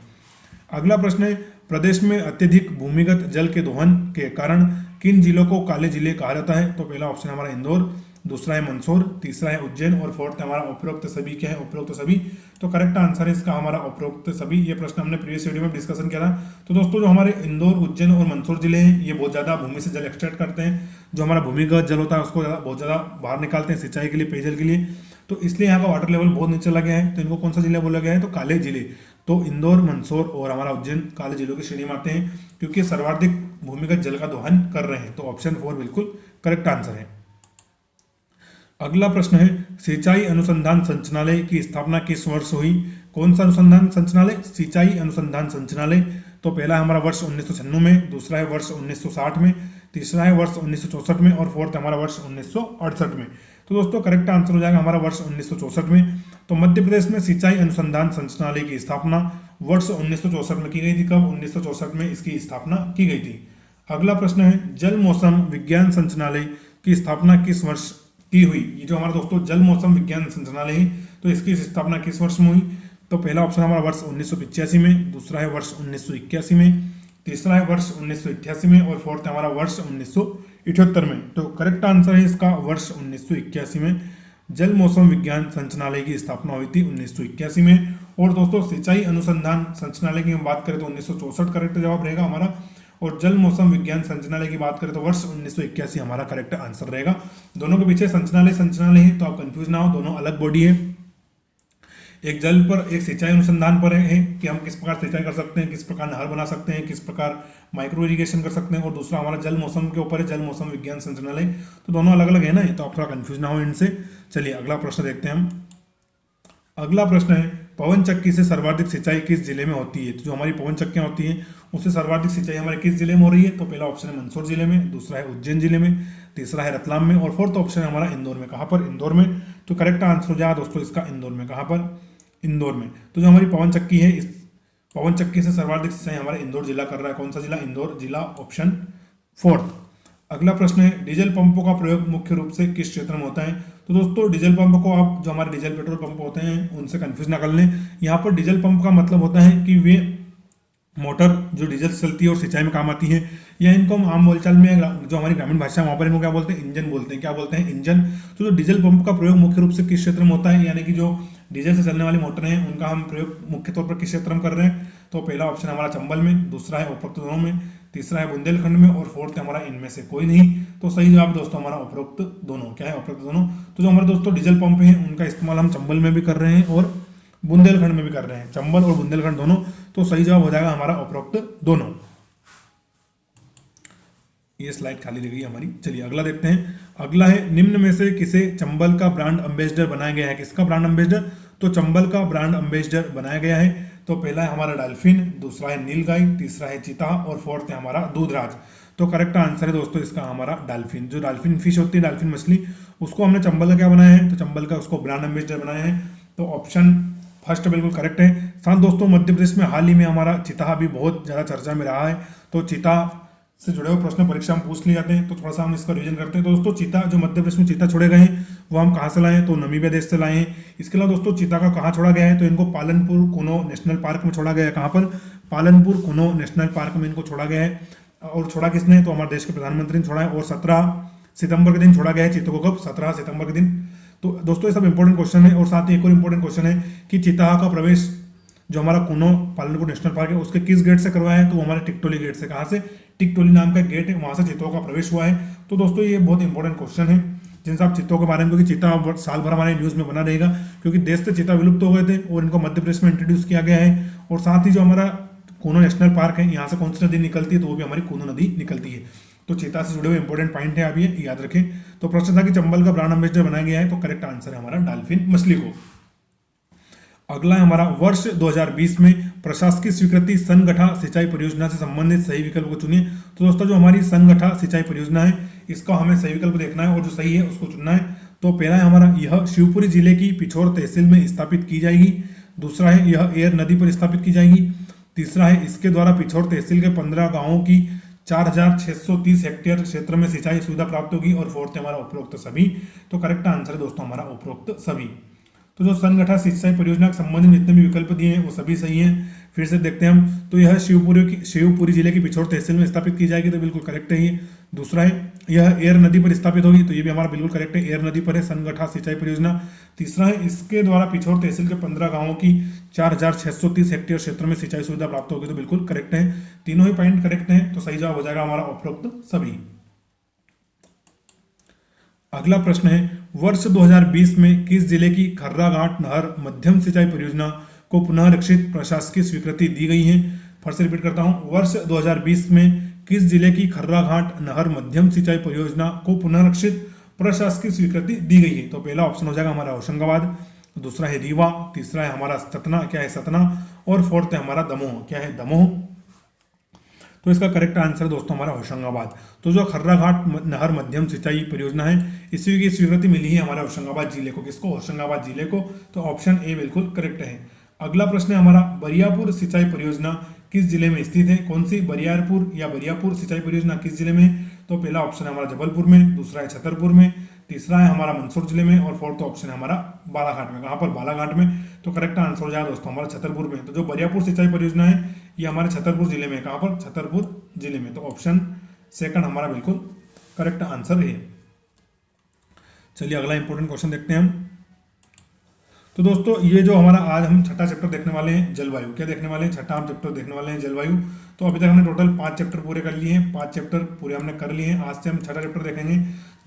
अगला प्रश्न है, प्रदेश में अत्यधिक भूमिगत जल के दोहन के कारण किन जिलों को काले जिले कहा जाता है? तो पहला ऑप्शन हमारा इंदौर, दूसरा है मंदसौर, तीसरा है उज्जैन और फोर्थ हमारा उपरोक्त सभी। क्या है? उपरोक्त सभी। तो करेक्ट आंसर है इसका हमारा उपरोक्त सभी। ये प्रश्न हमने प्रीवियस वीडियो में डिस्कशन किया था। तो दोस्तों जो हमारे इंदौर, उज्जैन और मंदसौर जिले हैं ये बहुत ज़्यादा भूमि से जल एक्सट्रैक्ट करते हैं। जो हमारा भूमिगत जल होता है उसको बहुत ज़्यादा बाहर निकालते हैं सिंचाई के लिए, पेयजल के लिए। तो इसलिए यहाँ का वाटर लेवल बहुत नीचे चला गया है। तो इनको कौन सा जिला बोला गया है? तो काले जिले। तो इंदौर, मंदसौर और हमारा उज्जैन काले जिलों की श्रेणी में आते हैं क्योंकि सर्वाधिक भूमिगत जल का दोहन कर रहे हैं। तो ऑप्शन 4 बिल्कुल करेक्ट आंसर है। अगला प्रश्न है, सिंचाई अनुसंधान संचालय की स्थापना किस वर्ष हुई? कौन सा अनुसंधान संचालय? सिंचाई अनुसंधान संचालय। तो पहला है हमारा वर्ष 1996 में, दूसरा है वर्ष 1960 में, तीसरा है वर्ष 1964 में और फोर्थ हमारा वर्ष 1968 में। तो दोस्तों करेक्ट आंसर हो जाएगा हमारा वर्ष 1964 में। तो मध्य प्रदेश में सिंचाई अनुसंधान संचालय की स्थापना वर्ष 1964 में की गई थी। कब? 1964 में इसकी स्थापना की गई थी। अगला प्रश्न है, जल मौसम विज्ञान संचालय की स्थापना किस वर्ष की हुई? ये जो हमारा दोस्तों जल मौसम विज्ञान संचालय है तो इसकी स्थापना किस वर्ष में हुई? तो पहला ऑप्शन हमारा वर्ष 1985 में, दूसरा है वर्ष 1981 में, तीसरा है वर्ष 1988 में और फोर्थ हमारा वर्ष 1978 में। तो करेक्ट आंसर है इसका वर्ष 1981 में जल मौसम विज्ञान संचालय की स्थापना हुई थी 1981 में। और दोस्तों सिंचाई अनुसंधान संचालय की हम बात करें तो 1964 करेक्ट जवाब रहेगा हमारा, और जल मौसम विज्ञान संचालय की बात करें तो वर्ष 1981 हमारा करेक्ट आंसर रहेगा। दोनों के पीछे संचालय है तो आप कंफ्यूज ना हो, दोनों अलग बॉडी है। एक जल पर, एक सिंचाई अनुसंधान पर है कि हम किस प्रकार सिंचाई कर सकते हैं, किस प्रकार नहर बना सकते हैं, किस प्रकार माइक्रो इरिगेशन कर सकते हैं, और दूसरा हमारा जल मौसम के ऊपर है, जल मौसम विज्ञान संचालय। तो दोनों अलग अलग है ना, तो आप थोड़ा कंफ्यूज ना हो इनसे। चलिए अगला प्रश्न देखते हैं हम। अगला प्रश्न है, पवन चक्की से सर्वाधिक सिंचाई किस जिले में होती है? तो जो हमारी पवन चक्कियां होती हैं उससे सर्वाधिक सिंचाई हमारे किस जिले में हो रही है? तो पहला ऑप्शन है मंदसौर जिले में, दूसरा है उज्जैन जिले में, तीसरा है रतलाम में और फोर्थ ऑप्शन है हमारा इंदौर में। कहाँ पर? इंदौर में। तो करेक्ट आंसर हो जाएगा दोस्तों इसका इंदौर में। कहाँ पर? इंदौर में। तो जो हमारी पवन चक्की है, इस पवन चक्की से सर्वाधिक सिंचाई हमारा इंदौर जिला कर रहा है। कौन सा जिला? इंदौर जिला, ऑप्शन 4। अगला प्रश्न है, डीजल पंपों का प्रयोग मुख्य रूप से किस क्षेत्र में होता है? तो दोस्तों डीजल पंप को आप, जो हमारे डीजल पेट्रोल पंप होते हैं उनसे कंफ्यूज ना कर लें। यहाँ पर डीजल पंप का मतलब होता है कि वे मोटर जो डीजल से चलती है और सिंचाई में काम आती है, या इनको हम आम बोलचाल में जो हमारी ग्रामीण भाषा है वहाँ पर इनको क्या बोलते हैं? इंजन बोलते हैं। क्या बोलते हैं? इंजन। तो जो डीजल पंप का प्रयोग मुख्य रूप से किस क्षेत्र में होता है, यानी कि जो डीजल से चलने वाली मोटर हैं उनका हम प्रयोग मुख्य तौर पर किस क्षेत्र में कर रहे हैं? तो पहला ऑप्शन हमारा चंबल में, दूसरा है उपरोक्त दोनों में, तीसरा है बुंदेलखंड में और फोर्थ है हमारा इनमें से कोई नहीं। तो सही जवाब दोस्तों हमारा उपरोक्त दोनों। क्या है? उपरोक्त दोनों। तो जो हमारे दोस्तों डीजल पंप हैं उनका इस्तेमाल हम चंबल में भी कर रहे हैं और बुंदेलखंड में भी कर रहे हैं, चंबल और बुंदेलखंड दोनों। तो सही जवाब हो जाएगा हमारा उपरोक्त दोनों। ये स्लाइड खाली रह गई हमारी। चलिए अगला देखते हैं। अगला है, निम्न में से किसे चंबल का ब्रांड एम्बेसडर बनाया गया है? किसका ब्रांड एम्बेसडर? तो चंबल का ब्रांड एम्बेसडर बनाया गया है। तो पहला है हमारा डॉल्फिन, दूसरा है नीलगाय, तीसरा है चीता और फोर्थ है हमारा दूधराज। तो करेक्ट आंसर है दोस्तों इसका हमारा डॉल्फिन। जो डॉल्फिन फिश होती है, डॉल्फिन मछली, उसको हमने चंबल का क्या बनाया है? तो चंबल का उसको ब्रांड एम्बेसडर बनाया है। तो ऑप्शन फर्स्ट बिल्कुल करेक्ट है। साथ दोस्तों मध्य प्रदेश में हाल ही में हमारा चीता भी बहुत ज़्यादा चर्चा में रहा है। तो चीता से जुड़े हुए प्रश्न परीक्षा में पूछ लिए जाते हैं, तो थोड़ा सा हम इसका रिवीजन करते हैं। तो दोस्तों चीता, जो मध्य प्रदेश में चीता छोड़े गए हैं वो हम कहाँ से लाए हैं? तो नमीबिया देश से लाए हैं। इसके अलावा दोस्तों चीता का कहाँ छोड़ा गया है? तो इनको पालनपुर कुनो नेशनल पार्क में छोड़ा गया है। कहाँ पर? पालनपुर कुनो नेशनल पार्क में इनको छोड़ा गया है। और छोड़ा किसने? तो हमारे देश के प्रधानमंत्री ने छोड़ा है। और 17 सितंबर के दिन छोड़ा गया है चीतों को। कब? 17 सितंबर के दिन। तो दोस्तों ये सब इंपॉर्टेंट क्वेश्चन है। और साथ ही एक और इंपॉर्टेंट क्वेश्चन है कि चीता का प्रवेश जो हमारा कुनो पालनपुर नेशनल पार्क है उसके किस गेट से करवाया है? तो हमारे टिकटोली गेट से। कहाँ से? टिकटोली नाम का गेट है, वहाँ से चीतों का प्रवेश हुआ है। तो दोस्तों ये बहुत इंपॉर्टेंट क्वेश्चन है जिनसे आप चीतों के बारे में, क्योंकि चीता साल भर हमारे न्यूज़ में बना रहेगा, क्योंकि देश से चीता विलुप्त हो गए थे और इनको मध्य प्रदेश में इंट्रोड्यूस किया गया है। और साथ ही जो हमारा कुनो नेशनल पार्क है, यहाँ से कौन सी नदी निकलती है? तो वो भी हमारी कुनो नदी निकलती है। तो चीता से जुड़े हुए इंपॉर्टेंट पॉइंट है, आप ये याद रखें। तो प्रश्न था कि चंबल का ब्रांड एम्बेसडर बनाया गया है, तो करेक्ट आंसर है हमारा डॉल्फिन मछली को। अगला है हमारा, वर्ष 2020 में प्रशासकीय स्वीकृति सनगठा सिंचाई परियोजना से संबंधित सही विकल्प को चुनिए। तो दोस्तों जो हमारी सनगठा सिंचाई परियोजना है इसका हमें सही विकल्प देखना है और जो सही है उसको चुनना है। तो पहला है हमारा, यह शिवपुरी जिले की पिछोर तहसील में स्थापित की जाएगी। दूसरा है, यह एयर नदी पर स्थापित की जाएगी। तीसरा है इसके द्वारा पिछोर तहसील के 15 गांवों की 4630 हेक्टेयर क्षेत्र में सिंचाई सुविधा प्राप्त होगी। और फोर्थ है हमारा उपरोक्त सभी। तो करेक्ट आंसर है दोस्तों हमारा उपरोक्त सभी। तो जो संगठा सिंचाई परियोजना के संबंधित जितने भी विकल्प दिए हैं वो सभी सही हैं। फिर से देखते हैं हम। तो यह शिवपुरी जिले की पिछोर तहसील में स्थापित की जाएगी, तो बिल्कुल करेक्ट है ये। दूसरा है यह एर नदी पर स्थापित होगी, तो ये भी हमारा बिल्कुल करेक्ट है, एर नदी पर है संगठा सिंचाई परियोजना। तीसरा है इसके द्वारा पिछोर तहसील के 15 गांवों की 4630 हेक्टेयर क्षेत्र में सिंचाई सुविधा प्राप्त होगी, तो बिल्कुल करेक्ट है। तीनों ही पॉइंट करेक्ट हैं, तो सही जवाब हो जाएगा हमारा उपरोक्त सभी। अगला प्रश्न है वर्ष 2020 में किस जिले की खर्राघाट नहर मध्यम सिंचाई परियोजना को पुनःरक्षित प्रशासकीय स्वीकृति दी गई है। फिर से रिपीट करता हूं, वर्ष 2020 में किस जिले की खर्राघाट नहर मध्यम सिंचाई परियोजना को पुनःरक्षित प्रशासकीय स्वीकृति दी गई है। तो पहला ऑप्शन हो जाएगा हमारा होशंगाबाद, दूसरा है रीवा, तीसरा है हमारा सतना, क्या है सतना, और फोर्थ है हमारा दमोह, क्या है दमोह। तो इसका करेक्ट आंसर दोस्तों हमारा होशंगाबाद। तो जो खर्राघाट नहर मध्यम सिंचाई परियोजना है इसी की स्वीकृति मिली है हमारे होशंगाबाद जिले को। किसको? होशंगाबाद जिले को। तो ऑप्शन ए बिल्कुल करेक्ट है। अगला प्रश्न है हमारा बरियापुर सिंचाई परियोजना किस जिले में स्थित है? कौन सी? बरियारपुर या बरियापुर सिंचाई परियोजना किस जिले में? तो पहला ऑप्शन है हमारा जबलपुर में, दूसरा है छतरपुर में, तीसरा है हमारा मंदसौर जिले में, और फोर्थ ऑप्शन है हमारा बालाघाट में। कहां पर? बालाघाट में। तो करेक्ट आंसर हो जाएगा दोस्तों हमारा छतरपुर में। तो जो बरियापुर सिंचाई परियोजना है ये हमारे छतरपुर जिले में। कहां पर? छतरपुर जिले में। तो ऑप्शन सेकंड हमारा बिल्कुल करेक्ट आंसर है। चलिए अगला इंपॉर्टेंट क्वेश्चन देखते हैं हम। तो दोस्तों ये जो हमारा आज हम छठा चैप्टर देखने वाले हैं जलवायु, क्या देखने वाले हैं? छठा हम चैप्टर देखने वाले हैं जलवायु। तो अभी तक हमने टोटल 5 चैप्टर पूरे कर लिए हैं, 5 चैप्टर पूरे हमने कर लिए हैं। आज से हम छठा चैप्टर देखेंगे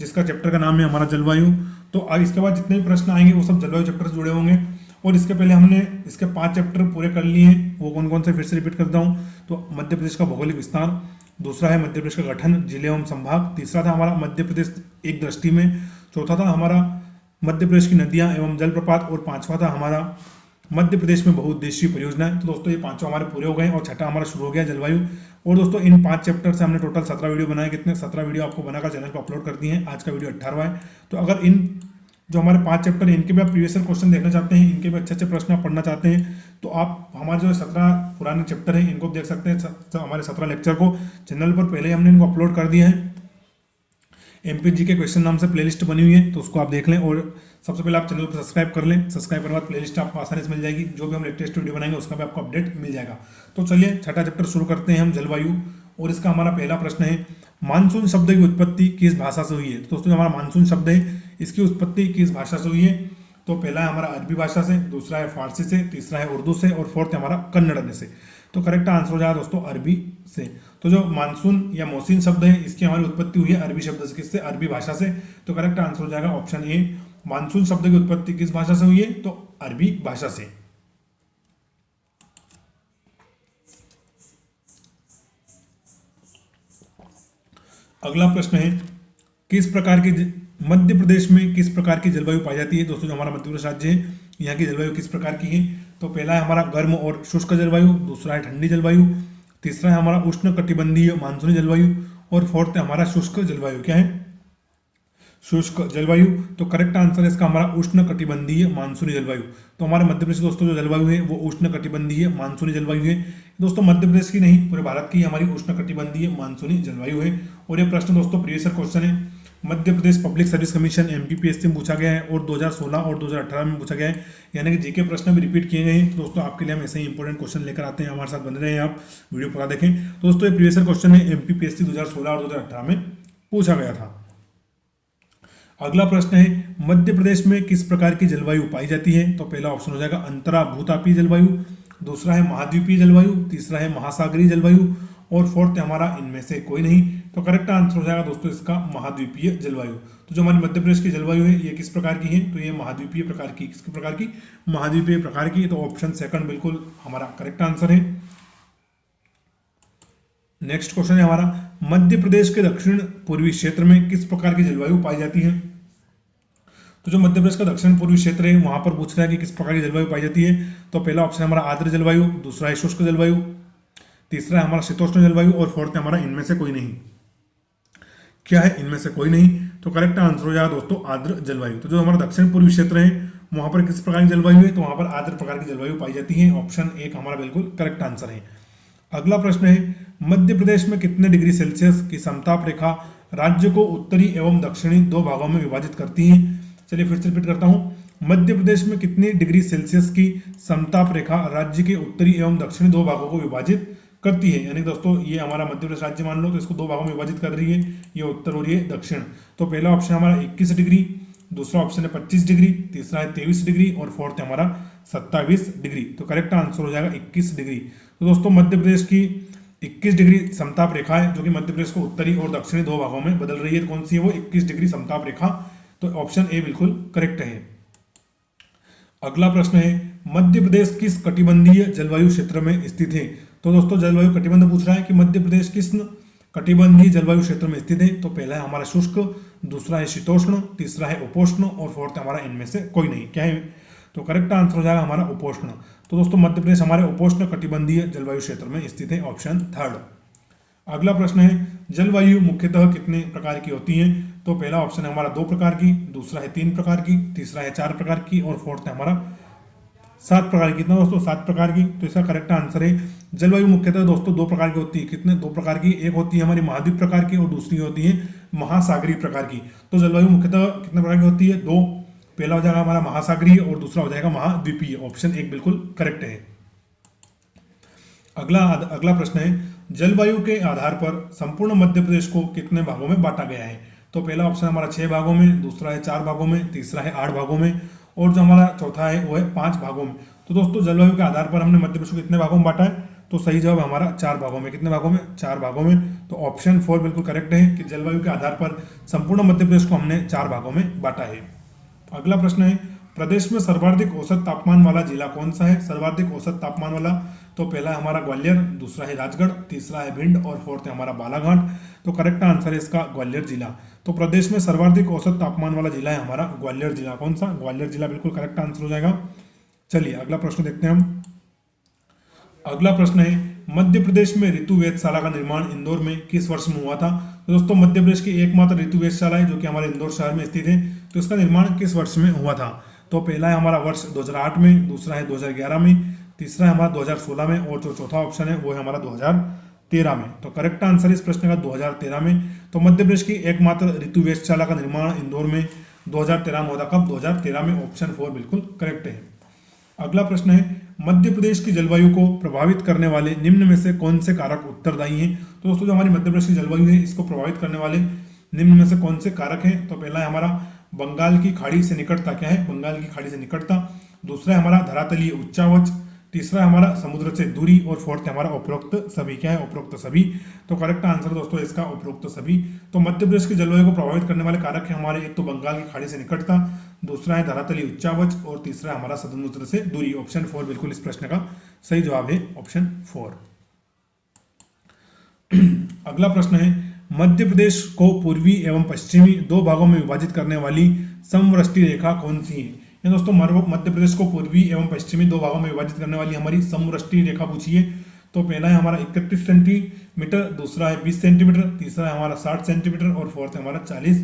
जिसका चैप्टर का नाम है हमारा जलवायु। तो इसके बाद जितने भी प्रश्न आएंगे वो सब जलवायु चैप्टर से जुड़े होंगे। और इसके पहले हमने इसके 5 चैप्टर पूरे कर लिए हैं, वो कौन कौन से फिर से रिपीट करता हूँ। तो मध्य प्रदेश का भौगोलिक विस्तार, दूसरा है मध्य प्रदेश का गठन, जिले एवं संभाग, तीसरा था हमारा मध्य प्रदेश एक दृष्टि में, चौथा था हमारा मध्य प्रदेश की नदियां एवं जलप्रपात, और पांचवा था हमारा मध्य प्रदेश में बहुउद्देशीय परियोजनाएं। तो दोस्तों ये पांचों हमारे पूरे हो गए और छठा हमारा शुरू हो गया जलवायु। और दोस्तों इन 5 चैप्टर से हमने टोटल 17 वीडियो बनाए। कितने? 17 वीडियो आपको बनाकर चैनल पर अपलोड कर दिए हैं। आज का वीडियो 18वां है। तो अगर इन जो हमारे 5 चैप्टर हैं इनके भी आप प्रीवियस ईयर क्वेश्चन देखना चाहते हैं, इनके भी अच्छे अच्छे प्रश्न आप पढ़ना चाहते हैं, तो आप हमारे जो 17 पुराने चैप्टर हैं इनको देख सकते हैं। हमारे 17 लेक्चर को चैनल पर पहले ही हमने इनको अपलोड कर दिया है। एमपीजी के क्वेश्चन नाम से प्लेलिस्ट बनी हुई है, तो उसको आप देख लें। और सबसे पहले आप चैनल पर सब्सक्राइब कर लें। सब्सक्राइब करने के बाद प्लेलिस्ट आपको आसानी से मिल जाएगी। जो भी हम लेटेस्ट वीडियो बनाएंगे उसका भी आपको अपडेट मिल जाएगा। तो चलिए छठा चैप्टर शुरू करते हैं हम जलवायु। और इसका हमारा पहला प्रश्न है मानसून शब्द की उत्पत्ति किस भाषा से हुई है? तो दोस्तों हमारा मानसून शब्द है इसकी उत्पत्ति किस भाषा से हुई है? तो पहला है हमारा अरबी भाषा से, दूसरा है फारसी से, तीसरा है उर्दू से, और फोर्थ है हमारा कन्नड़ से। तो करेक्ट आंसर हो जाएगा दोस्तों अरबी से। तो जो मानसून या मौसम शब्द है इसकी हमारी उत्पत्ति हुई है अरबी शब्द से। किससे? अरबी भाषा से। तो करेक्ट आंसर हो जाएगा ऑप्शन ए, मानसून शब्द की उत्पत्ति किस भाषा से हुई है? तो अरबी भाषा से। अगला प्रश्न है किस प्रकार की मध्य प्रदेश में किस प्रकार की जलवायु पाई जाती है? दोस्तों जो हमारा मध्य प्रदेश राज्य है यहाँ की जलवायु किस प्रकार की है? तो पहला है हमारा गर्म और शुष्क जलवायु, दूसरा है ठंडी जलवायु, तीसरा है हमारा उष्ण कटिबंधीय मानसूनी जलवायु, और फोर्थ है हमारा शुष्क जलवायु। क्या है? शुष्क जलवायु। तो करेक्ट आंसर है इसका हमारा उष्ण कटिबंधीय मानसूनी जलवायु। तो हमारे मध्य प्रदेश दोस्तों जो जलवायु है वो उष्ण कटिबंधीय मानसूनी जलवायु है। दोस्तों मध्य प्रदेश की नहीं पूरे भारत की हमारी उष्ण कटिबंधीय मानसूनी जलवायु है। और ये प्रश्न दोस्तों प्रीवियस ईयर क्वेश्चन है, Madhya Pradesh public service commission MPPSC में पूछा गया है और 2016 और 2018 में पूछा गया है, यानी कि जीके प्रश्न भी रिपीट किए गए हैं। दोस्तों आपके लिए हम ऐसे ही इंपॉर्टेंट क्वेश्चन लेकर आते हैं, हमारे साथ बने रहे हैं आप, वीडियो पूरा देखें। तो दोस्तों ये प्रीवियस ईयर क्वेश्चन है, एमपीपीएससी 2016 और 2018 में पूछा गया था। अगला प्रश्न है मध्य प्रदेश में किस प्रकार की जलवायु पाई जाती है? तो पहला ऑप्शन हो जाएगा अंतरा भूतापीय जलवायु, दूसरा है महाद्वीपीय जलवायु, तीसरा है महासागरीय जलवायु, और फोर्थ है हमारा इनमें से कोई नहीं। तो करेक्ट आंसर हो जाएगा दोस्तों इसका महाद्वीपीय जलवायु। तो जो हमारी मध्य प्रदेश की जलवायु है ये किस प्रकार की है? तो ये महाद्वीपीय प्रकार की। किस प्रकार की? महाद्वीपीय प्रकार की। तो ऑप्शन सेकंड बिल्कुल हमारा करेक्ट आंसर है। नेक्स्ट क्वेश्चन है हमारा मध्य प्रदेश के दक्षिण पूर्वी क्षेत्र में किस प्रकार की जलवायु पाई जाती है? तो जो मध्य प्रदेश का दक्षिण पूर्वी क्षेत्र है वहां पर पूछ रहा है कि किस प्रकार की जलवायु पाई जाती है। तो पहला ऑप्शन हमारा आर्द्र जलवायु, दूसरा है शुष्क जलवायु, तीसरा है हमारा शीतोष्ण जलवायु, और फोर्थ है हमारा इनमें से कोई नहीं। क्या है? इनमें से कोई नहीं। तो करेक्ट आंसर हो जाएगा दोस्तों आर्द्र जलवायु। तो जो हमारा दक्षिण पूर्वी क्षेत्र है वहां पर किस प्रकार की जलवायु है? तो वहां पर आर्द्र प्रकार की जलवायु पाई जाती है। ऑप्शन एक हमारा बिल्कुल करेक्ट आंसर है। अगला प्रश्न है, मध्य प्रदेश में कितने डिग्री सेल्सियस की समताप रेखा राज्य को उत्तरी एवं दक्षिणी दो भागों में विभाजित करती है। चलिए फिर से रिपीट करता हूं, मध्य प्रदेश में कितनी डिग्री सेल्सियस की समताप रेखा राज्य के उत्तरी एवं दक्षिणी दो भागों को विभाजित करती है। यानी दोस्तों ये हमारा मध्य प्रदेश राज्य मान लो, तो इसको दो भागों में विभाजित कर रही है, ये उत्तर और ये दक्षिण। तो पहला ऑप्शन हमारा 21 डिग्री, दूसरा ऑप्शन है 25 डिग्री, तीसरा है 23 डिग्री और फोर्थ है हमारा 27 डिग्री। तो करेक्ट आंसर हो जाएगा 21 डिग्री। तो दोस्तों मध्य प्रदेश की 21 डिग्री समताप रेखा है जो कि मध्य प्रदेश को उत्तरी और दक्षिणी दो भागों में बदल रही है। कौन सी है वो 21 डिग्री समताप रेखा? तो ऑप्शन ए बिल्कुल करेक्ट है। अगला प्रश्न है, मध्य प्रदेश किस कटिबंधीय जलवायु क्षेत्र में स्थित है? तो दोस्तों जलवायु कटिबंध पूछ रहा है कि मध्य प्रदेश किस कटिबंधीय जलवायु क्षेत्र में स्थित है। तो पहला है हमारा शुष्क, दूसरा है शीतोष्ण, तीसरा है उपोष्ण और फोर्थ है हमारा इनमें से कोई नहीं। क्या है? तो करेक्ट आंसर हो जाएगा हमारा उपोष्ण। तो दोस्तों मध्य प्रदेश हमारे उपोष्ण कटिबंधीय जलवायु क्षेत्र में स्थित है, ऑप्शन थर्ड। अगला प्रश्न है, जलवायु मुख्यतः कितने प्रकार की होती है? तो पहला ऑप्शन है हमारा 2 प्रकार की, दूसरा है 3 प्रकार की, तीसरा है 4 प्रकार की और फोर्थ है हमारा 7 प्रकार की। कितना दोस्तों? 7 प्रकार की। तो इसका करेक्ट आंसर है, जलवायु मुख्यतः दोस्तों 2 प्रकार की होती है। कितने? 2 प्रकार की। एक होती है हमारी महाद्वीप प्रकार की और दूसरी होती है महासागरीय प्रकार की। तो जलवायु मुख्यतः कितने प्रकार की होती है? 2। पहला हो जाएगा हमारा महासागरीय और दूसरा हो जाएगा महाद्वीपीय। ऑप्शन 1 बिल्कुल करेक्ट है। अगला प्रश्न है, जलवायु के आधार पर संपूर्ण मध्य प्रदेश को कितने भागों में बांटा गया है? तो पहला ऑप्शन हमारा 6 भागों में, दूसरा है 4 भागों में, तीसरा है 8 भागों में और जो हमारा चौथा है वो है 5 भागों में। तो दोस्तों जलवायु के आधार पर हमने मध्य प्रदेश को कितने भागों में बांटा है? तो सही जवाब हमारा 4 भागों में। कितने भागों में? 4 भागों में। तो ऑप्शन 4 बिल्कुल करेक्ट है कि जलवायु के आधार पर संपूर्ण मध्य प्रदेश को हमने 4 भागों में बांटा है। अगला प्रश्न है, प्रदेश में सर्वाधिक औसत तापमान वाला जिला कौन सा है? सर्वाधिक औसत तापमान वाला, तो पहला है हमारा ग्वालियर, दूसरा है राजगढ़, तीसरा है भिंड और फोर्थ है हमारा बालाघाट। तो करेक्ट आंसर है इसका ग्वालियर जिला। तो प्रदेश में सर्वाधिक औसत तापमान वाला जिला है हमारा ग्वालियर जिला। कौन सा? ग्वालियर जिला बिल्कुल करेक्ट आंसर हो जाएगा। चलिए अगला प्रश्न देखते हैं हम। अगला प्रश्न है, मध्य प्रदेश में ऋतु वेधशाला का निर्माण इंदौर में किस वर्ष में हुआ था? तो दोस्तों मध्य प्रदेश की एकमात्र ऋतु वेधशाला है जो कि हमारे इंदौर शहर में स्थित है। तो इसका निर्माण किस वर्ष में हुआ था? तो पहला है हमारा वर्ष 2008 में, दूसरा है 2011 में, तीसरा है हमारा 2016 में और जो चौथा ऑप्शन है वो है हमारा 2013 में। तो करेक्ट आंसर इस प्रश्न का 2013 में। तो मध्य प्रदेश की एकमात्र ऋतु वेधशाला का निर्माण इंदौर में 2013 में हुआ था। कब? 2013 में। ऑप्शन 4 बिल्कुल करेक्ट है। अगला प्रश्न है, मध्य प्रदेश की जलवायु को प्रभावित करने वाले निम्न में से कौन से कारक उत्तरदायी हैं? तो दोस्तों जो हमारी मध्य प्रदेश की जलवायु है इसको प्रभावित करने वाले निम्न में से कौन से कारक हैं? तो पहला है हमारा बंगाल की खाड़ी से निकटता। क्या है? बंगाल की खाड़ी से निकटता। दूसरा है हमारा धरातलीय उच्चावच, तीसरा है हमारा समुद्र से दूरी और फोर्थ है हमारा उपरोक्त सभी। क्या है? उपरोक्त सभी। तो करेक्ट आंसर दोस्तों इसका उपरोक्त सभी। तो मध्य प्रदेश की जलवायु को प्रभावित करने वाले कारक है हमारे, एक तो बंगाल की खाड़ी से निकटता, दूसरा है धरातलीय उच्चावच और तीसरा है हमारा समुद्र से दूरी। ऑप्शन 4 बिल्कुल इस प्रश्न का सही जवाब है, ऑप्शन 4। अगला प्रश्न है, मध्य प्रदेश को पूर्वी एवं पश्चिमी दो भागों में विभाजित करने वाली समवृष्टि रेखा कौन सी है? ये दोस्तों मध्य प्रदेश को पूर्वी एवं पश्चिमी दो भागों में विभाजित करने वाली हमारी समवृष्टि रेखा पूछी है। तो पहला है हमारा 31 सेंटीमीटर, दूसरा है 20 सेंटीमीटर, तीसरा है हमारा 60 सेंटीमीटर और फोर्थ है हमारा 40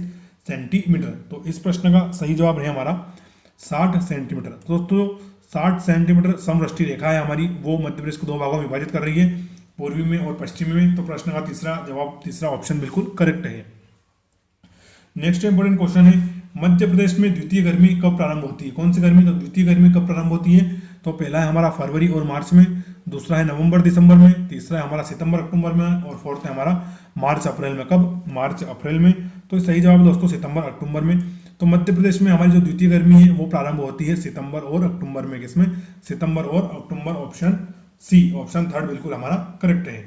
सेंटीमीटर। तो इस प्रश्न का सही जवाब है हमारा 60 सेंटीमीटर। दोस्तों 60 सेंटीमीटर समवृष्टि रेखा है हमारी, वो मध्य प्रदेश को दो भागों में विभाजित कर रही है, पूर्वी में और पश्चिमी में। तो प्रश्न का तीसरा ऑप्शन बिल्कुल करेक्ट है। नेक्स्ट इंपोर्टेंट क्वेश्चन है, मध्य प्रदेश में द्वितीय गर्मी कब प्रारंभ होती है? कौन सी गर्मी? तो द्वितीय गर्मी कब प्रारंभ होती है? तो पहला है हमारा फरवरी और मार्च में, दूसरा है नवंबर दिसंबर में, तीसरा है हमारा सितंबर अक्टूबर में और फोर्थ है हमारा मार्च अप्रैल में। कब? मार्च अप्रैल में। तो सही जवाब है दोस्तों सितंबर अक्टूबर में। तो मध्य प्रदेश में हमारी जो द्वितीय गर्मी है वो प्रारंभ होती है सितंबर और अक्टूबर में। किसमें? सितंबर और अक्टूबर। ऑप्शन सी, ऑप्शन 3 बिल्कुल हमारा करेक्ट है।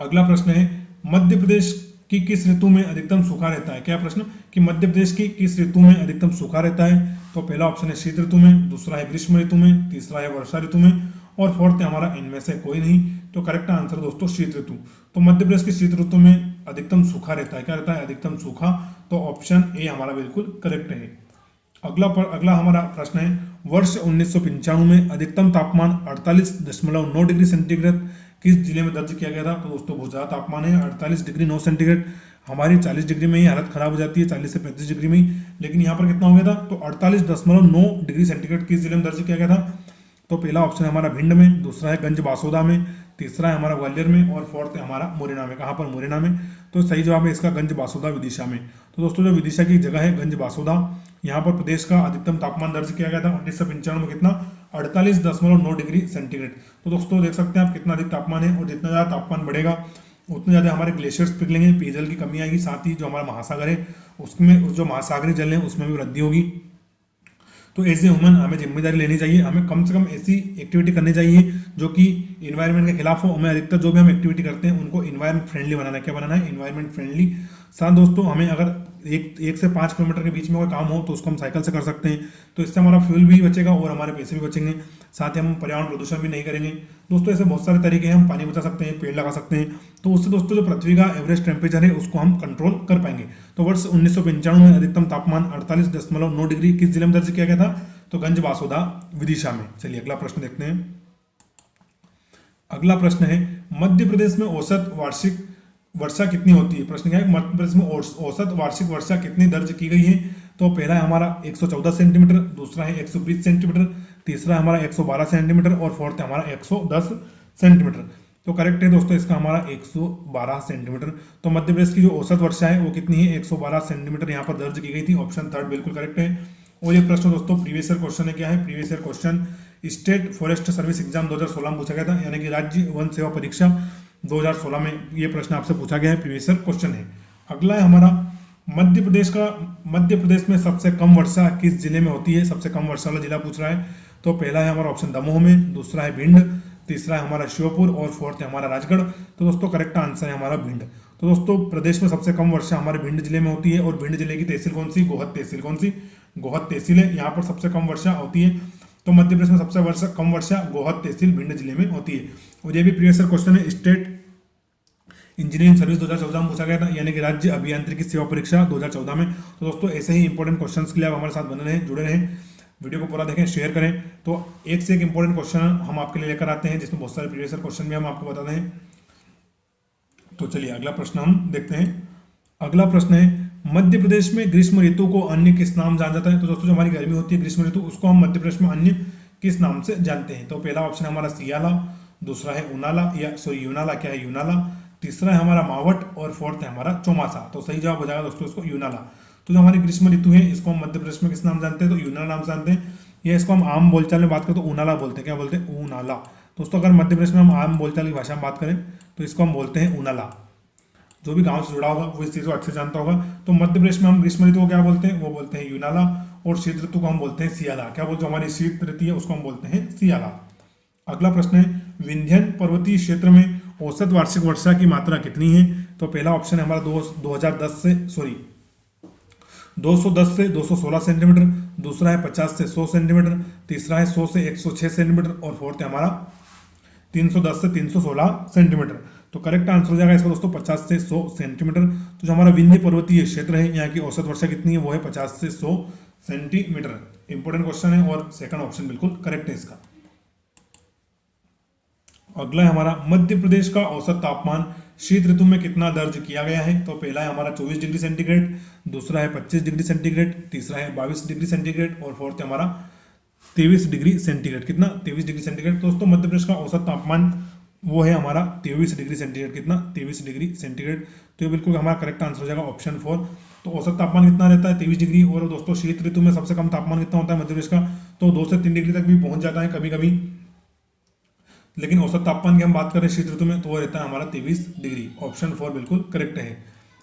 अगला प्रश्न है, मध्य प्रदेश की किस ऋतु में अधिकतम सूखा रहता है? क्या प्रश्न? कि मध्य प्रदेश की किस ऋतु में अधिकतम सूखा रहता है? तो पहला ऑप्शन है शीत ऋतु में, दूसरा है ग्रीष्म ऋतु में, तीसरा है वर्षा ऋतु में और फोर्थ है हमारा इनमें से कोई नहीं। तो करेक्ट आंसर दोस्तों शीत ऋतु। तो मध्य प्रदेश की शीत ऋतु में अधिकतम सूखा रहता है। क्या रहता है? अधिकतम सूखा। तो ऑप्शन ए हमारा बिल्कुल करेक्ट है। अगला हमारा प्रश्न है, वर्ष 1995 में अधिकतम तापमान 48.9 डिग्री सेंटीग्रेड किस जिले में दर्ज किया गया था? तो दोस्तों बहुत ज़्यादा तापमान है, 48 डिग्री 9 सेंटीग्रेड। हमारी 40 डिग्री में ही हालत खराब हो जाती है, 40 से 35 डिग्री में ही। लेकिन यहाँ पर कितना हो गया था? तो 48.9 डिग्री सेंटीग्रेड किस जिले में दर्ज किया गया था? तो पहला ऑप्शन है हमारा भिंड में, दूसरा है गंज बासोदा में, तीसरा है हमारा ग्वालियर में और फोर्थ है हमारा मुरैना में। कहाँ पर? मुरैना में। तो सही जवाब है इसका गंज बासोदा विदिशा में। तो दोस्तों जो विदिशा की जगह है गंज बासोदा, यहाँ पर प्रदेश का अधिकतम तापमान दर्ज किया गया था 1995 में। कितना? 48.9 डिग्री सेंटीग्रेड। तो दोस्तों देख सकते हैं आप कितना अधिक तापमान है, और जितना ज़्यादा तापमान बढ़ेगा उतने ज़्यादा हमारे ग्लेशियर्स पिघलेंगे, पेयजल की कमी आएगी, साथ ही जो हमारा महासागर है उसमें जो महासागरीय जल है उसमें भी वृद्धि होगी। तो एज ए ह्यूमन हमें जिम्मेदारी लेनी चाहिए, हमें कम से कम ऐसी एक्टिविटी करनी चाहिए जो कि इन्वायरमेंट के खिलाफ हो। हमें अधिकतर जो भी हम एक्टिविटी करते हैं उनको इन्वायरमेंट फ्रेंडली बनाना है। क्या बनाना है? Environment friendly. साथ दोस्तों हमें अगर एक से 5 किलोमीटर के बीच में कोई काम हो तो उसको हम साइकिल से कर सकते हैं, तो इससे हमारा फ्यूल भी बचेगा और हमारे पैसे भी बचेंगे, साथ ही हम पर्यावरण प्रदूषण भी नहीं करेंगे। दोस्तों ऐसे बहुत सारे तरीके हैं, हम पानी बचा सकते हैं, पेड़ लगा सकते हैं, तो उससे दोस्तों जो पृथ्वी का एवरेज टेम्परेचर है उसको हम कंट्रोल कर पाएंगे। तो वर्ष 1995 में अधिकतम तापमान 48.9 डिग्री किस जिले में दर्ज किया गया था? तो गंज बासोदा विदिशा में। चलिए अगला प्रश्न देखते हैं। अगला प्रश्न है मध्य प्रदेश में औसत वार्षिक वर्षा कितनी होती है? प्रश्न क्या है? मध्य प्रदेश में औसत वार्षिक वर्षा कितनी दर्ज की गई है? तो पहला है हमारा 114 सेंटीमीटर, दूसरा है 120 सेंटीमीटर, तीसरा है हमारा 112 सेंटीमीटर और फोर्थ है हमारा 110 सेंटीमीटर। तो करेक्ट है दोस्तों इसका हमारा 112 सेंटीमीटर। तो मध्य प्रदेश की जो औसत वर्षा है वो कितनी है? 112 सेंटीमीटर यहाँ पर दर्ज की गई थी। ऑप्शन थर्ड बिल्कुल करेक्ट है। और ये प्रश्न दोस्तों प्रीवियस ईयर क्वेश्चन है। क्या है? Previous year question state forest service exam 2016 में पूछा गया था, यानी कि राज्य वन सेवा परीक्षा 2016 में ये प्रश्न आपसे पूछा गया है, प्रीवियस ईयर क्वेश्चन है। अगला है हमारा मध्य प्रदेश में सबसे कम वर्षा किस जिले में होती है? सबसे कम वर्षा वाला जिला पूछ रहा है। तो पहला है हमारा ऑप्शन दमोह में, दूसरा है भिंड, तीसरा है हमारा श्योपुर और फोर्थ है हमारा राजगढ़। तो दोस्तों करेक्ट आंसर है हमारा भिंड। तो दोस्तों प्रदेश में सबसे कम वर्षा हमारे भिंड जिले में होती है, और भिंड जिले की तहसील कौन सी? गोहद तहसील। कौन सी? गोहद तहसील है, यहाँ पर सबसे कम वर्षा होती है। तो मध्य प्रदेश में सबसे कम वर्षा गोहद तहसील भिंड जिले में होती है। और ये भी प्रीवियस ईयर क्वेश्चन है, स्टेट इंजीनियरिंग सर्विस 2014 में पूछा गया था, यानी कि राज्य अभियांत्रिकी सेवा परीक्षा 2014 में। तो दोस्तों ऐसे ही इंपॉर्टेंट क्वेश्चंस के लिए आप हमारे साथ बने रहें, जुड़े रहें, वीडियो को पूरा देखें, शेयर करें। तो एक से एक इंपॉर्टेंट क्वेश्चन हम आपके लिए लेकर आते हैं, जिसमें बहुत सारे प्रीवियस ईयर क्वेश्चन भी हम आपको बताते हैं। तो चलिए अगला प्रश्न हम देखते हैं। अगला प्रश्न है मध्य प्रदेश में ग्रीष्म ऋतु को अन्य किस नाम जाना जाता है? तो दोस्तों जो हमारी गर्मी होती है ग्रीष्म ऋतु, उसको हम मध्य प्रदेश में अन्य किस नाम से जानते हैं? तो पहला ऑप्शन है हमारा सियाला, दूसरा है उनाला यूनाला। क्या है? यूनाला। तीसरा है हमारा मावट और फोर्थ है हमारा चौमासा। तो सही जवाब हो जाएगा दोस्तों इसको यूनाला। तो जो हमारी ग्रीष्म ऋतु है इसको हम मध्य प्रदेश में किस नाम जानते हैं? तो यूनाला नाम से जानते हैं, या इसको हम आम बोलचाल में बात करें तो ऊनाला बोलते हैं। क्या बोलते हैं? ऊनाला। दोस्तों अगर मध्य प्रदेश में हम आम बोलचाल की भाषा में बात करें तो इसको हम बोलते हैं ऊनाला। जो भी गांव से जुड़ा होगा वो इस चीज़ को अच्छे से जानता होगा। तो मध्य प्रदेश में हम ग्रीष्म ऋतु को क्या बोलते हैं? वो बोलते हैं यूनाला। और शीत ऋतु को हम बोलते हैं सियाला। क्या बोलते हैं? हमारी शीत ऋतु है उसको हम बोलते हैं सियाला। अगला प्रश्न है विंध्यन पर्वतीय क्षेत्र में औसत वार्षिक वर्षा की मात्रा कितनी है? तो पहला ऑप्शन है हमारा 210 से 216 सेंटीमीटर, दूसरा है 50 से 100 सेंटीमीटर, तीसरा है 100 से 106 सेंटीमीटर और फोर्थ है हमारा 310 से 316 सेंटीमीटर। तो करेक्ट आंसर हो जाएगा इसका दोस्तों 50 से 100 सेंटीमीटर। तो जो हमारा विंध्य पर्वतीय क्षेत्र है यहाँ की औसत वर्षा कितनी है? वो है 50 से 100 सेंटीमीटर। इंपॉर्टेंट क्वेश्चन है और सेकंड ऑप्शन बिल्कुल करेक्ट है इसका। अगला है हमारा मध्य प्रदेश का औसत तापमान शीत ऋतु में कितना दर्ज किया गया है? तो पहला है हमारा 24 डिग्री सेंटीग्रेड, दूसरा है 25 डिग्री सेंटीग्रेड, तीसरा है 22 डिग्री सेंटीग्रेड और फोर्थ है हमारा 23 डिग्री सेंटीग्रेड। कितना? 23 डिग्री सेंटीग्रेड। दोस्तों मध्य प्रदेश का औसत तापमान वो है हमारा 23 डिग्री सेंटीग्रेड। कितना? 23 डिग्री सेंटीग्रेड। तो ये बिल्कुल हमारा करेक्ट आंसर हो जाएगा ऑप्शन 4। तो औसत तापमान कितना रहता है? 23 डिग्री। और दोस्तों शीत ऋतु में सबसे कम तापमान कितना होता है मध्य प्रदेश का? तो 2 से 3 डिग्री तक भी पहुंच जाता है कभी कभी, लेकिन औसत तापमान की हम बात करें शीत ऋतु में तो वो रहता है हमारा 23 डिग्री। ऑप्शन 4 बिल्कुल करेक्ट है।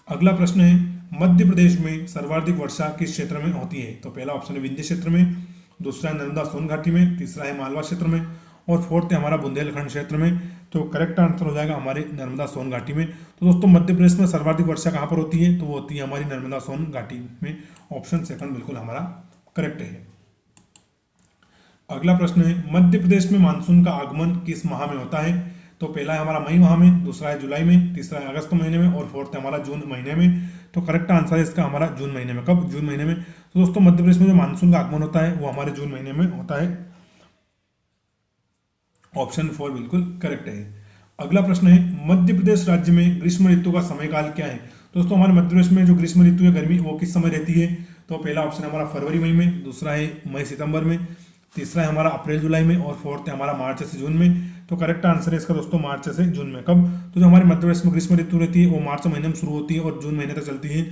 अगला प्रश्न है मध्य प्रदेश में सर्वाधिक वर्षा किस क्षेत्र में होती है? तो पहला ऑप्शन है विंध्य क्षेत्र में, दूसरा है नर्मदा सोन घाटी में, तीसरा है मालवा क्षेत्र में और फोर्थ है हमारा बुंदेलखंड क्षेत्र में। तो करेक्ट आंसर हो जाएगा हमारे नर्मदा सोन घाटी में। तो दोस्तों मध्य प्रदेश में सर्वाधिक वर्षा कहाँ पर होती है? तो वो होती है हमारी नर्मदा सोन घाटी में। ऑप्शन सेकंड बिल्कुल हमारा करेक्ट है। अगला प्रश्न है मध्य प्रदेश में मानसून का आगमन किस माह में होता है? तो पहला है हमारा मई माह में, दूसरा है जुलाई में, तीसरा है अगस्त महीने में और फोर्थ है हमारा जून महीने में। तो करेक्ट आंसर है इसका हमारा जून महीने में। कब? जून महीने में। तो दोस्तों मध्य प्रदेश में जो मानसून का आगमन होता है वो हमारे जून महीने में होता है। ऑप्शन 4 बिल्कुल करेक्ट है। अगला प्रश्न है मध्य प्रदेश राज्य में ग्रीष्म ऋतु का समयकाल क्या है? दोस्तों हमारे मध्य प्रदेश में जो ग्रीष्म ऋतु है गर्मी वो किस समय रहती है? तो पहला ऑप्शन है हमारा फरवरी मई में, दूसरा है मई सितंबर में, तीसरा है हमारा अप्रैल जुलाई में, और फोर्थ है हमारा मार्च से जून में। तो करेक्ट आंसर है इसका दोस्तों मार्च से जून में। कब? तो जो हमारे मध्य प्रदेश में ग्रीष्म ऋतु रहती है वो मार्च महीने में शुरू होती है और जून महीने तक चलती है।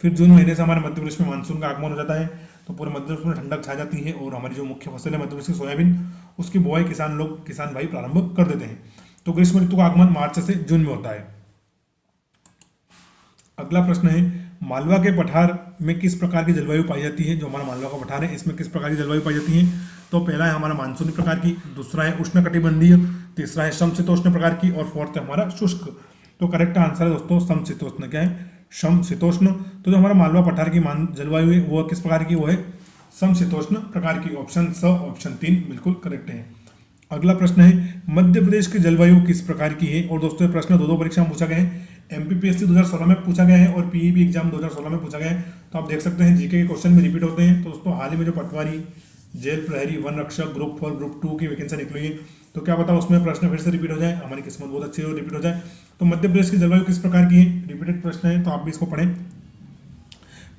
फिर जून महीने से हमारे मध्य प्रदेश में मानसून का आगमन हो जाता है, तो पूरे मध्य प्रदेश में ठंडक छा जाती है और हमारी जो मुख्य फसल है मध्य प्रदेश की सोयाबीन, उसकी बुआई किसान भाई प्रारंभ कर देते हैं। तो ग्रीष्म ऋतु का आगमन मार्च से जून में होता है। अगला प्रश्न है, मालवा के पठार में किस प्रकार की जलवायु पाई जाती है? जो हमारा मालवा का पठार है इसमें किस प्रकार की जलवायु पाई जाती है? तो पहला है हमारा मानसूनी प्रकार की, दूसरा है उष्णकटिबंधीय, तीसरा है समशीतोष्ण प्रकार की, और फोर्थ है हमारा शुष्क। तो करेक्ट आंसर है दोस्तों समशीतोष्ण। क्या है? समशीतोष्ण। तो जो हमारा मालवा पठार की जलवायु है वो किस प्रकार की? वो है समशीतोष्ण प्रकार की। ऑप्शन स, ऑप्शन 3 बिल्कुल करेक्ट है। अगला प्रश्न है, मध्य प्रदेश की जलवायु किस प्रकार की है? और दोस्तों ये प्रश्न दो परीक्षा में पूछा गया है। एमपीपीएससी 2016 में पूछा गया है और पीईबी एग्जाम 2016 में पूछा गया है। तो आप देख सकते हैं जीके के क्वेश्चन में रिपीट होते हैं। तो दोस्तों हाल ही में जो पटवारी, जेल प्रहरी, वन रक्षक, ग्रुप 4, ग्रुप 2 की वैकेंसी निकली है, तो क्या पता उसमें प्रश्न फिर से रिपीट हो जाए, हमारी किस्मत बहुत अच्छी है और रिपीट हो जाए। तो मध्य प्रदेश की जलवायु किस प्रकार की है? रिपीटेड प्रश्न है, तो आप भी इसको पढ़ें।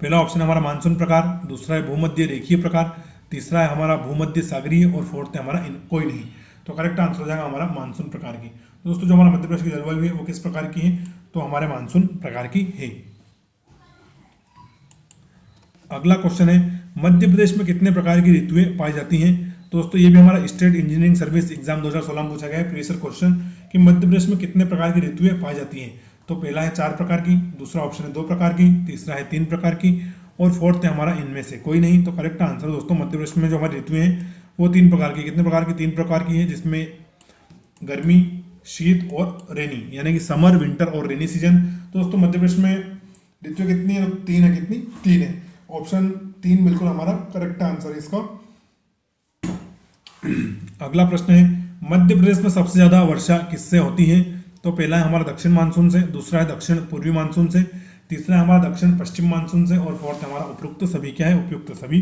पहला ऑप्शन है हमारा मानसून प्रकार, दूसरा है भूमध्य रेखीय प्रकार, तीसरा है हमारा भूमध्य सागरीय, और फोर्थ है हमारा कोई नहीं। तो करेक्ट आंसर हो जाएगा हमारा मानसून प्रकार की। तो दोस्तों जो हमारा मध्य प्रदेश की जलवायु है वो किस प्रकार की है? तो हमारे मानसून प्रकार की है। अगला क्वेश्चन है, मध्य प्रदेश में कितने प्रकार की ऋतुएं पाई जाती हैं? तो दोस्तों ये भी हमारा स्टेट इंजीनियरिंग सर्विस एग्जाम 2016 में पूछा गया है, प्रीवियस क्वेश्चन, कि मध्य प्रदेश में कितने प्रकार की ऋतुएं पाई जाती हैं। तो पहला है 4 प्रकार की, दूसरा ऑप्शन है 2 प्रकार की, तीसरा है 3 प्रकार की, और फोर्थ है हमारा इनमें से कोई नहीं। तो करेक्ट आंसर दोस्तों मध्य प्रदेश में जो हमारी ऋतुएं हैं वो 3 प्रकार की। कितने प्रकार की? 3 प्रकार की है, जिसमें गर्मी, शीत और रेनी, यानी कि समर, विंटर और रेनी सीजन। तो दोस्तों मध्य प्रदेश में ऋतुएं कितनी है? 3 है। कितनी? 3 है। ऑप्शन 3 बिल्कुल हमारा करेक्ट आंसर है इसका। अगला प्रश्न है, मध्य प्रदेश में सबसे ज्यादा वर्षा किससे होती है? तो पहला है हमारा दक्षिण मानसून से, दूसरा है दक्षिण पूर्वी मानसून से, तीसरा है हमारा दक्षिण पश्चिम मानसून से, और फोर्थ है हमारा उपयुक्त सभी। क्या है? उपयुक्त सभी।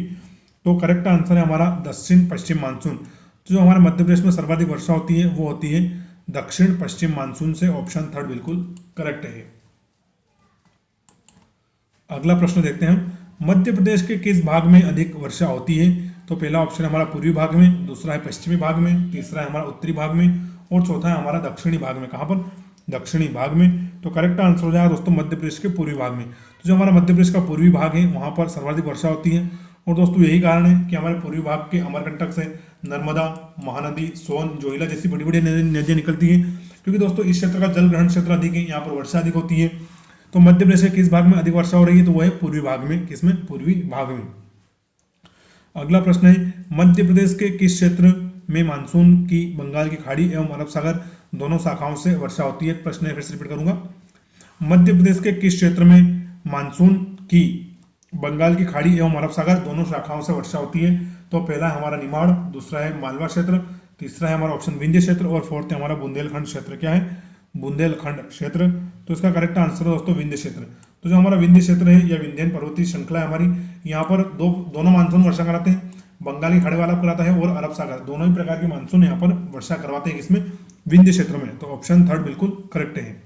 तो करेक्ट आंसर है हमारा दक्षिण पश्चिम मानसून। तो जो हमारे मध्य प्रदेश में सर्वाधिक वर्षा होती है वो होती है दक्षिण पश्चिम मानसून से। ऑप्शन 3 बिल्कुल करेक्ट है। अगला प्रश्न देखते हैं, मध्य प्रदेश के किस भाग में अधिक वर्षा होती है? तो पहला ऑप्शन है हमारा पूर्वी भाग में, दूसरा है पश्चिमी भाग में, तीसरा है हमारा उत्तरी भाग में, और चौथा है हमारा दक्षिणी भाग में। कहाँ पर? दक्षिणी भाग में। तो करेक्ट आंसर हो जाएगा दोस्तों मध्य प्रदेश के पूर्वी भाग में। तो जो हमारा मध्य प्रदेश का पूर्वी भाग है वहाँ पर सर्वाधिक वर्षा होती है, और दोस्तों यही कारण है कि हमारे पूर्वी भाग के अमरकंटक से नर्मदा, महानदी, सोन, जोहिला जैसी बड़ी बड़ी नदियाँ निकलती हैं, क्योंकि दोस्तों इस क्षेत्र का जल ग्रहण क्षेत्र अधिक है, यहाँ पर वर्षा अधिक होती है। तो मध्य प्रदेश के किस भाग में अधिक वर्षा हो रही है? तो वो है पूर्वी भाग में। किसमें? पूर्वी भाग में। अगला प्रश्न है, मध्य प्रदेश के किस क्षेत्र में मानसून की बंगाल की खाड़ी एवं अरब सागर दोनों शाखाओं से वर्षा होती है? प्रश्न है, फिर से रिपीट करूंगा। मध्य प्रदेश के किस क्षेत्र में मानसून की बंगाल की खाड़ी एवं अरब सागर दोनों शाखाओं से वर्षा होती है? तो पहला है हमारा निमाड़, दूसरा है मालवा क्षेत्र, तीसरा है हमारा ऑप्शन विंध्य क्षेत्र, और फोर्थ है हमारा बुंदेलखंड क्षेत्र। क्या है? बुंदेलखंड क्षेत्र। तो इसका करेक्ट आंसर है दोस्तों विंध्य क्षेत्र। तो जो हमारा विंध्य क्षेत्र है या विंध्यन पर्वतीय श्रृंखला है हमारी, यहाँ पर दोनों मानसून वर्षा कराते हैं, बंगाल की खाड़ी वाला कराता है और अरब सागर, दोनों ही प्रकार की मानसून यहाँ पर वर्षा करवाते हैं। इसमें विंध्य क्षेत्र में। तो ऑप्शन 3 बिल्कुल करेक्ट है।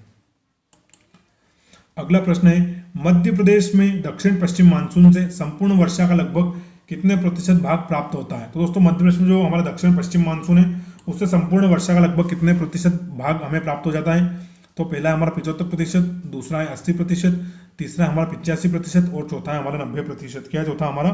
अगला प्रश्न है, मध्य प्रदेश में दक्षिण पश्चिम मानसून से संपूर्ण वर्षा का लगभग कितने प्रतिशत भाग प्राप्त होता है? तो दोस्तों मध्य प्रदेश में जो हमारा दक्षिण पश्चिम मानसून है उससे संपूर्ण वर्षा का लगभग कितने प्रतिशत भाग हमें प्राप्त हो जाता है? तो पहला है हमारा 75%, दूसरा है 80%, तीसरा है हमारा 85%, और चौथा है हमारा 90%। क्या है चौथा? हमारा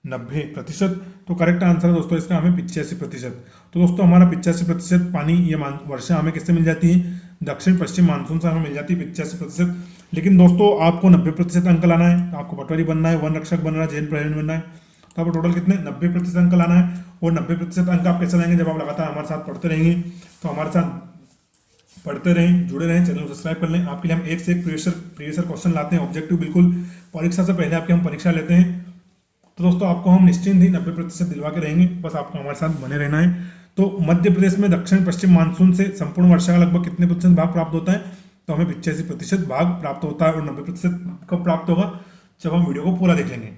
90%। तो करेक्ट आंसर है दोस्तों इसका हमें 85%। तो दोस्तों हमारा 85% पानी ये वर्षा हमें किससे मिल जाती है? दक्षिण पश्चिम मानसून से हमें मिल जाती है 85%। लेकिन दोस्तों आपको 90% अंक लाना है, आपको पटवारी बनना है, वन रक्षक बनना है, जेल प्रहरी बनना है, तो आपको टोटल कितने 90% अंक लाना है। और 90% अंक आप कैसे लाएंगे? जब आप लगातार हमारे साथ पढ़ते रहेंगे। तो हमारे साथ पढ़ते रहें, जुड़े रहें, चैनल को सब्सक्राइब कर लें। आपके लिए हम एक से एक प्रीवियस क्वेश्चन लाते हैं, ऑब्जेक्टिव बिल्कुल परीक्षा से पहले आपकी हम परीक्षा लेते हैं। तो दोस्तों आपको हम निश्चिंत ही 90% दिलवा के रहेंगे, बस आपको हमारे साथ बने रहना है। तो मध्य प्रदेश में दक्षिण पश्चिम मानसून से संपूर्ण वर्षा का लगभग कितने प्रतिशत भाग प्राप्त होता है? तो हमें 85% भाग प्राप्त होता है। और 90% कब प्राप्त होगा? जब हम वीडियो को पूरा देख लेंगे।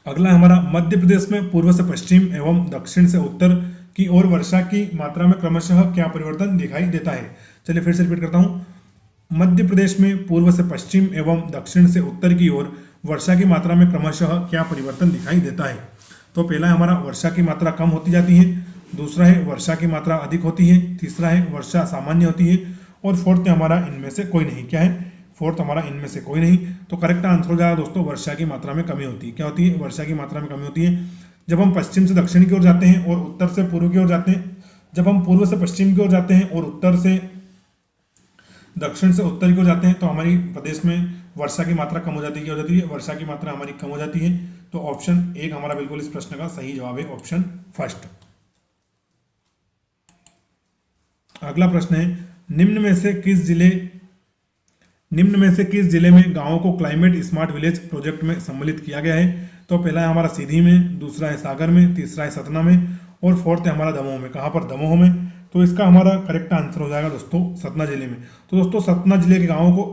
अगला हमारा, मध्य प्रदेश में पूर्व से पश्चिम एवं दक्षिण से उत्तर की ओर वर्षा की मात्रा में क्रमशः क्या परिवर्तन दिखाई देता है? चलिए फिर से रिपीट करता हूँ। मध्य प्रदेश में पूर्व से पश्चिम एवं दक्षिण से उत्तर की ओर वर्षा की मात्रा में क्रमशः क्या परिवर्तन दिखाई देता है? तो पहला है हमारा वर्षा की मात्रा कम होती जाती है, दूसरा है वर्षा की मात्रा अधिक होती है, तीसरा है वर्षा सामान्य होती है, और फोर्थ है हमारा इनमें से कोई नहीं। क्या है? फोर्थ हमारा इनमें से कोई नहीं। तो करेक्ट आंसर हो जाएगा दोस्तों वर्षा की मात्रा में कमी होती है। क्या होती है? वर्षा की मात्रा में कमी होती है। जब हम पश्चिम से दक्षिण की ओर जाते हैं और उत्तर से पूर्व की ओर जाते हैं, जब हम पूर्व से पश्चिम की ओर जाते हैं और उत्तर से दक्षिण से उत्तर की ओर जाते हैं, तो हमारी प्रदेश में वर्षा की मात्रा कम हो जाती है। क्या हो जाती है? वर्षा की मात्रा हमारी कम हो जाती है। तो ऑप्शन एक हमारा बिल्कुल इस प्रश्न का सही जवाब है, ऑप्शन फर्स्ट। अगला प्रश्न है, निम्न में से किस जिले में गांवों को क्लाइमेट स्मार्ट विलेज प्रोजेक्ट में सम्मिलित किया गया है? तो पहला है हमारा सीधी में, दूसरा है सागर में, तीसरा है सतना में, और फोर्थ है हमारा दमोह में। कहाँ पर? दमोह में। तो इसका हमारा करेक्ट आंसर हो जाएगा दोस्तों सतना जिले में। तो दोस्तों सतना जिले के गांवों को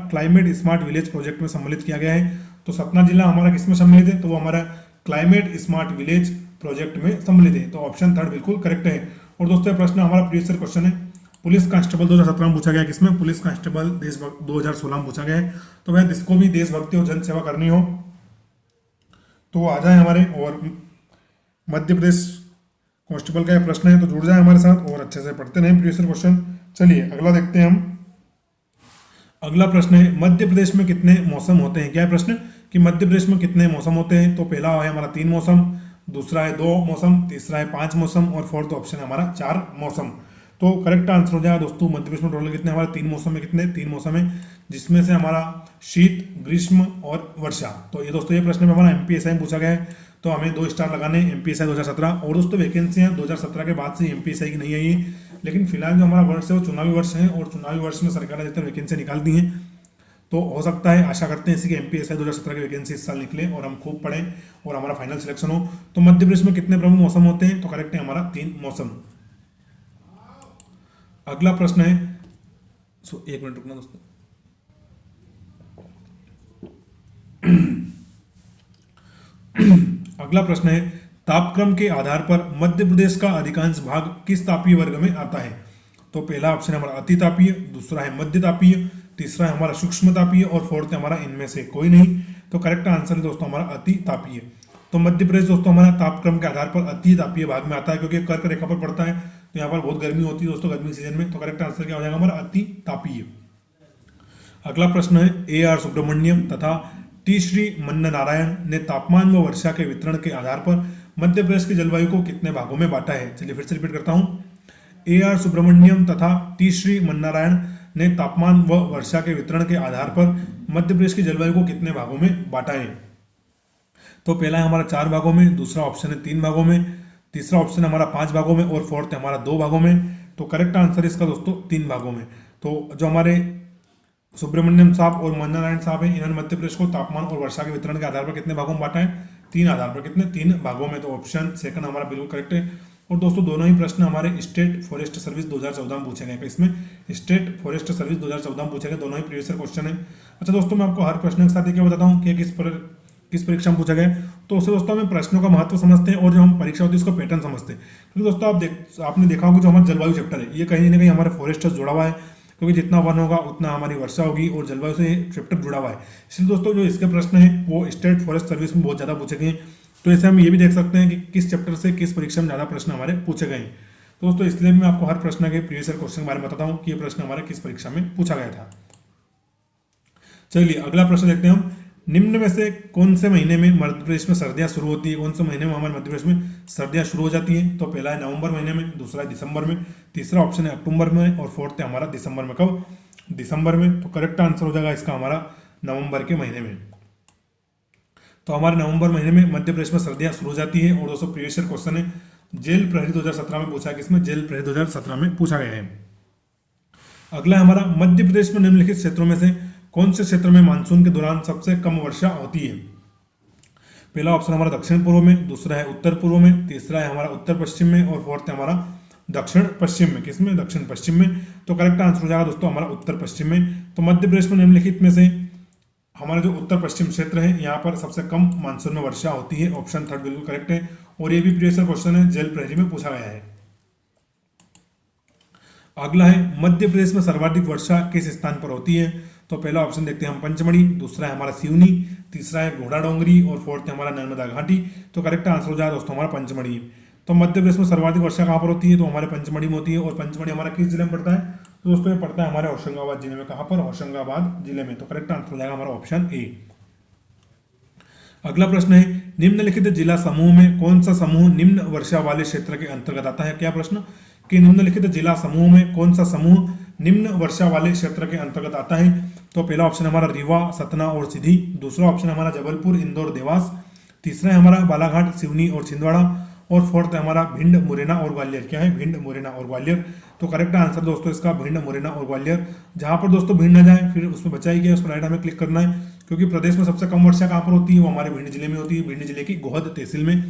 क्लाइमेट स्मार्ट विलेज प्रोजेक्ट में सम्मिलित किया गया है। तो सतना जिला हमारा किसमें सम्मिलित है? तो वो हमारा क्लाइमेट स्मार्ट विलेज प्रोजेक्ट में सम्मिलित है। तो ऑप्शन थर्ड बिल्कुल करेक्ट है। और दोस्तों प्रश्न हमारा प्रीवियस ईयर क्वेश्चन है, पुलिस कांस्टेबल 2017 में पूछा गया। किसमें? पुलिस कांस्टेबल देशभक्त 2016 में पूछा गया है। तो वह जिसको भी देशभक्ति और जन सेवा करनी हो तो वो आ जाए हमारे, और मध्य प्रदेश कांस्टेबल का ये प्रश्न है तो जुड़ जाए हमारे साथ और अच्छे से पढ़ते रहें प्रीवियस ईयर क्वेश्चन। चलिए अगला देखते हैं हम। अगला प्रश्न है, मध्य प्रदेश में कितने मौसम होते हैं? क्या है प्रश्न? कि मध्य प्रदेश में कितने मौसम होते हैं? तो पहला है हमारा 3 मौसम, दूसरा है 2 मौसम, तीसरा है 5 मौसम, और फोर्थ ऑप्शन है हमारा 4 मौसम। तो करेक्ट आंसर हो जाएगा दोस्तों मध्य प्रदेश में टोटल कितने हमारे 3 मौसम में, कितने 3 मौसम है, जिसमें से हमारा शीत, ग्रीष्म और वर्षा। तो ये दोस्तों ये प्रश्न में हमारा एमपीएसआई में पूछा गया है, तो हमें 2 स्टार लगाने एमपीएसआई 2017। और दोस्तों वैकेंसियां 2017 के बाद से एमपीएसआई की नहीं आई है, लेकिन फिलहाल जो हमारा वर्ष है वो चुनावी वर्ष है, और चुनावी वर्ष में सरकार अधिकतर वैकेंसियां निकालती हैं। तो हो सकता है, आशा करते हैं इसी कि एमपीएसआई 2017 की वैकेंसी इस साल निकले और हम खूब पढ़ें और हमारा फाइनल सिलेक्शन हो। तो मध्य प्रदेश में कितने प्रमुख मौसम होते हैं? तो करेक्ट है हमारा 3 मौसम। अगला प्रश्न है, 1 मिनट रुकना दोस्तों। अगला प्रश्न है, तापक्रम के आधार पर मध्य प्रदेश का अधिकांश भाग किस तापीय वर्ग में आता है? तो पहला ऑप्शन है हमारा अति तापीय, दूसरा है मध्य तापीय, तीसरा है हमारा सूक्ष्म तापीय, और फोर्थ है हमारा इनमें से कोई नहीं। तो करेक्ट आंसर है दोस्तों हमारा अति तापीय। तो मध्य प्रदेश दोस्तों हमारा तापक्रम के आधार पर अति तापीय भाग में आता है, क्योंकि कर्क रेखा पर पड़ता है, तो यहाँ पर बहुत गर्मी होती है दोस्तों गर्मी सीजन में। तो करेक्ट आंसर क्या हो जाएगा हमारा अति तापीय। अगला प्रश्न है, ए आर सुब्रमण्यम तथा टी श्री मन्ना नारायण ने तापमान व वर्षा के वितरण के आधार पर मध्य प्रदेश की जलवायु को कितने भागों में बांटा है? चलिए फिर से रिपीट करता हूं। ए आर सुब्रमण्यम तथा टी श्री मन्नारायण ने तापमान व वर्षा के वितरण के आधार पर मध्य प्रदेश की जलवायु को कितने भागों में बांटा है? तो पहला है हमारा 4 भागों में, दूसरा ऑप्शन है 3 भागों में, तीसरा ऑप्शन है हमारा 5 भागों में, और फोर्थ है हमारा 2 भागों में। तो करेक्ट आंसर इसका दोस्तों 3 भागों में। तो जो हमारे सुब्रमण्यम साहब और मन्ना नारायण साहब हैं, इन्होंने मध्य प्रदेश को तापमान और वर्षा के वितरण के आधार पर कितने भागों में बांटा है? 3 आधार पर। कितने? 3 भागों में। तो ऑप्शन सेकंड हमारा बिल्कुल करेक्ट है। और दोस्तों दोनों ही प्रश्न हमारे स्टेट फॉरेस्ट सर्विस 2014 में पूछे गए। इसमें स्टेट फॉरेस्ट सर्विस 2014 में पूछे गए, दोनों ही प्रीवियस ईयर क्वेश्चन है। अच्छा दोस्तों मैं आपको हर प्रश्न के साथ ये क्या बताता हूँ कि किस परीक्षा में पूछा गया। तो उससे दोस्तों हमें प्रश्नों का महत्व समझते हैं और जो हम परीक्षा होती है उसका पैटर्न समझते हैं। क्योंकि दोस्तों आपने देखा होगा जो हमारा जलवायु चैप्टर है ये कहीं ना कहीं हमारे फॉरेस्ट से जुड़ा हुआ है, क्योंकि जितना वन होगा उतना हमारी वर्षा होगी और जलवायु से चैप्टर जुड़ा हुआ है। इसलिए दोस्तों जो इसके प्रश्न हैं वो स्टेट फॉरेस्ट सर्विस में बहुत ज़्यादा पूछे गए हैं। तो ऐसे हम ये भी देख सकते हैं कि किस चैप्टर से किस परीक्षा में ज़्यादा प्रश्न हमारे पूछे गए हैं। तो दोस्तों इसलिए मैं आपको हर प्रश्न के प्रीवियस ईयर क्वेश्चन के बारे में बताता हूँ कि ये प्रश्न हमारे किस परीक्षा में पूछा गया था। चलिए अगला प्रश्न देखते हैं हम। निम्न में से कौन से महीने में मध्य प्रदेश में सर्दियां शुरू होती है? कौन से महीने में हमारे मध्य प्रदेश में सर्दियां शुरू हो जाती हैं? तो पहला है नवंबर महीने में, दूसरा है दिसंबर में, तीसरा ऑप्शन है अक्टूबर में, और फोर्थ है हमारा दिसंबर में। कब? दिसंबर में। तो करेक्ट आंसर हो जाएगा इसका हमारा नवंबर के महीने में। तो हमारे नवंबर महीने में मध्य प्रदेश में सर्दियां शुरू हो जाती है। और दोस्तों प्रीवियस ईयर क्वेश्चन है जेल प्रहरी 2017 में पूछा है। किसमें? जेल प्रहरी 2017 में पूछा गया है। अगला है हमारा मध्य प्रदेश में निम्नलिखित क्षेत्रों में से कौन से क्षेत्र में मानसून के दौरान सबसे कम वर्षा होती है? पहला ऑप्शन हमारा दक्षिण पूर्व में, दूसरा है उत्तर पूर्व में, तीसरा है हमारा उत्तर पश्चिम में, और फोर्थ है हमारा दक्षिण पश्चिम में। किसमें? दक्षिण पश्चिम में। तो करेक्ट आंसर हो जाएगा दोस्तों हमारा उत्तर पश्चिम में। तो मध्य प्रदेश में निम्नलिखित में से हमारा जो उत्तर पश्चिम क्षेत्र है यहाँ पर सबसे कम मानसून में वर्षा होती है। ऑप्शन थर्ड बिल्कुल करेक्ट है। और ये भी प्रीवियस ईयर क्वेश्चन है, जेल प्रहरी में पूछा गया है। अगला है मध्य प्रदेश में सर्वाधिक वर्षा किस स्थान पर होती है? तो पहला ऑप्शन देखते हैं हम पंचमढ़ी, दूसरा है हमारा सिवनी, तीसरा है घोड़ा डोंगरी और फोर्थ है हमारा नर्मदा घाटी। तो करेक्ट आंसर हो जाएगा दोस्तों हमारा पंचमढ़ी। तो मध्य प्रदेश में सर्वाधिक वर्षा कहाँ पर होती है? तो हमारे पंचमढ़ी में होती है। और पंचमढ़ी हमारा किस जिले में पड़ता है? तो दोस्तों ये पड़ता है हमारे होशंगाबाद जिले में। कहाँ पर? होशंगाबाद जिले में। तो करेक्ट आंसर हो जाएगा हमारा ऑप्शन ए। अगला प्रश्न है निम्नलिखित जिला समूह में कौन सा समूह निम्न वर्षा वाले क्षेत्र के अंतर्गत आता है? क्या प्रश्न कि निम्नलिखित जिला समूह में कौन सा समूह निम्न वर्षा वाले क्षेत्र के अंतर्गत आता है? तो पहला ऑप्शन हमारा रीवा, सतना और सीधी, दूसरा ऑप्शन हमारा जबलपुर, इंदौर, देवास, तीसरा है हमारा बालाघाट, सिवनी और छिंदवाड़ा और फोर्थ है हमारा भिंड, मुरैना और ग्वालियर। क्या है? भिंड, मुरैना और ग्वालियर। तो करेक्ट आंसर दोस्तों इसका भिंड, मुरैना और ग्वालियर। जहां पर दोस्तों भिंड न जाए फिर उसमें बचा ही गया, उसको राइट हमें क्लिक करना है, क्योंकि प्रदेश में सबसे कम वर्षा कहाँ पर होती है? वो हमारे भिंड जिले में होती है, भिंड जिले की गोहद तहसील में।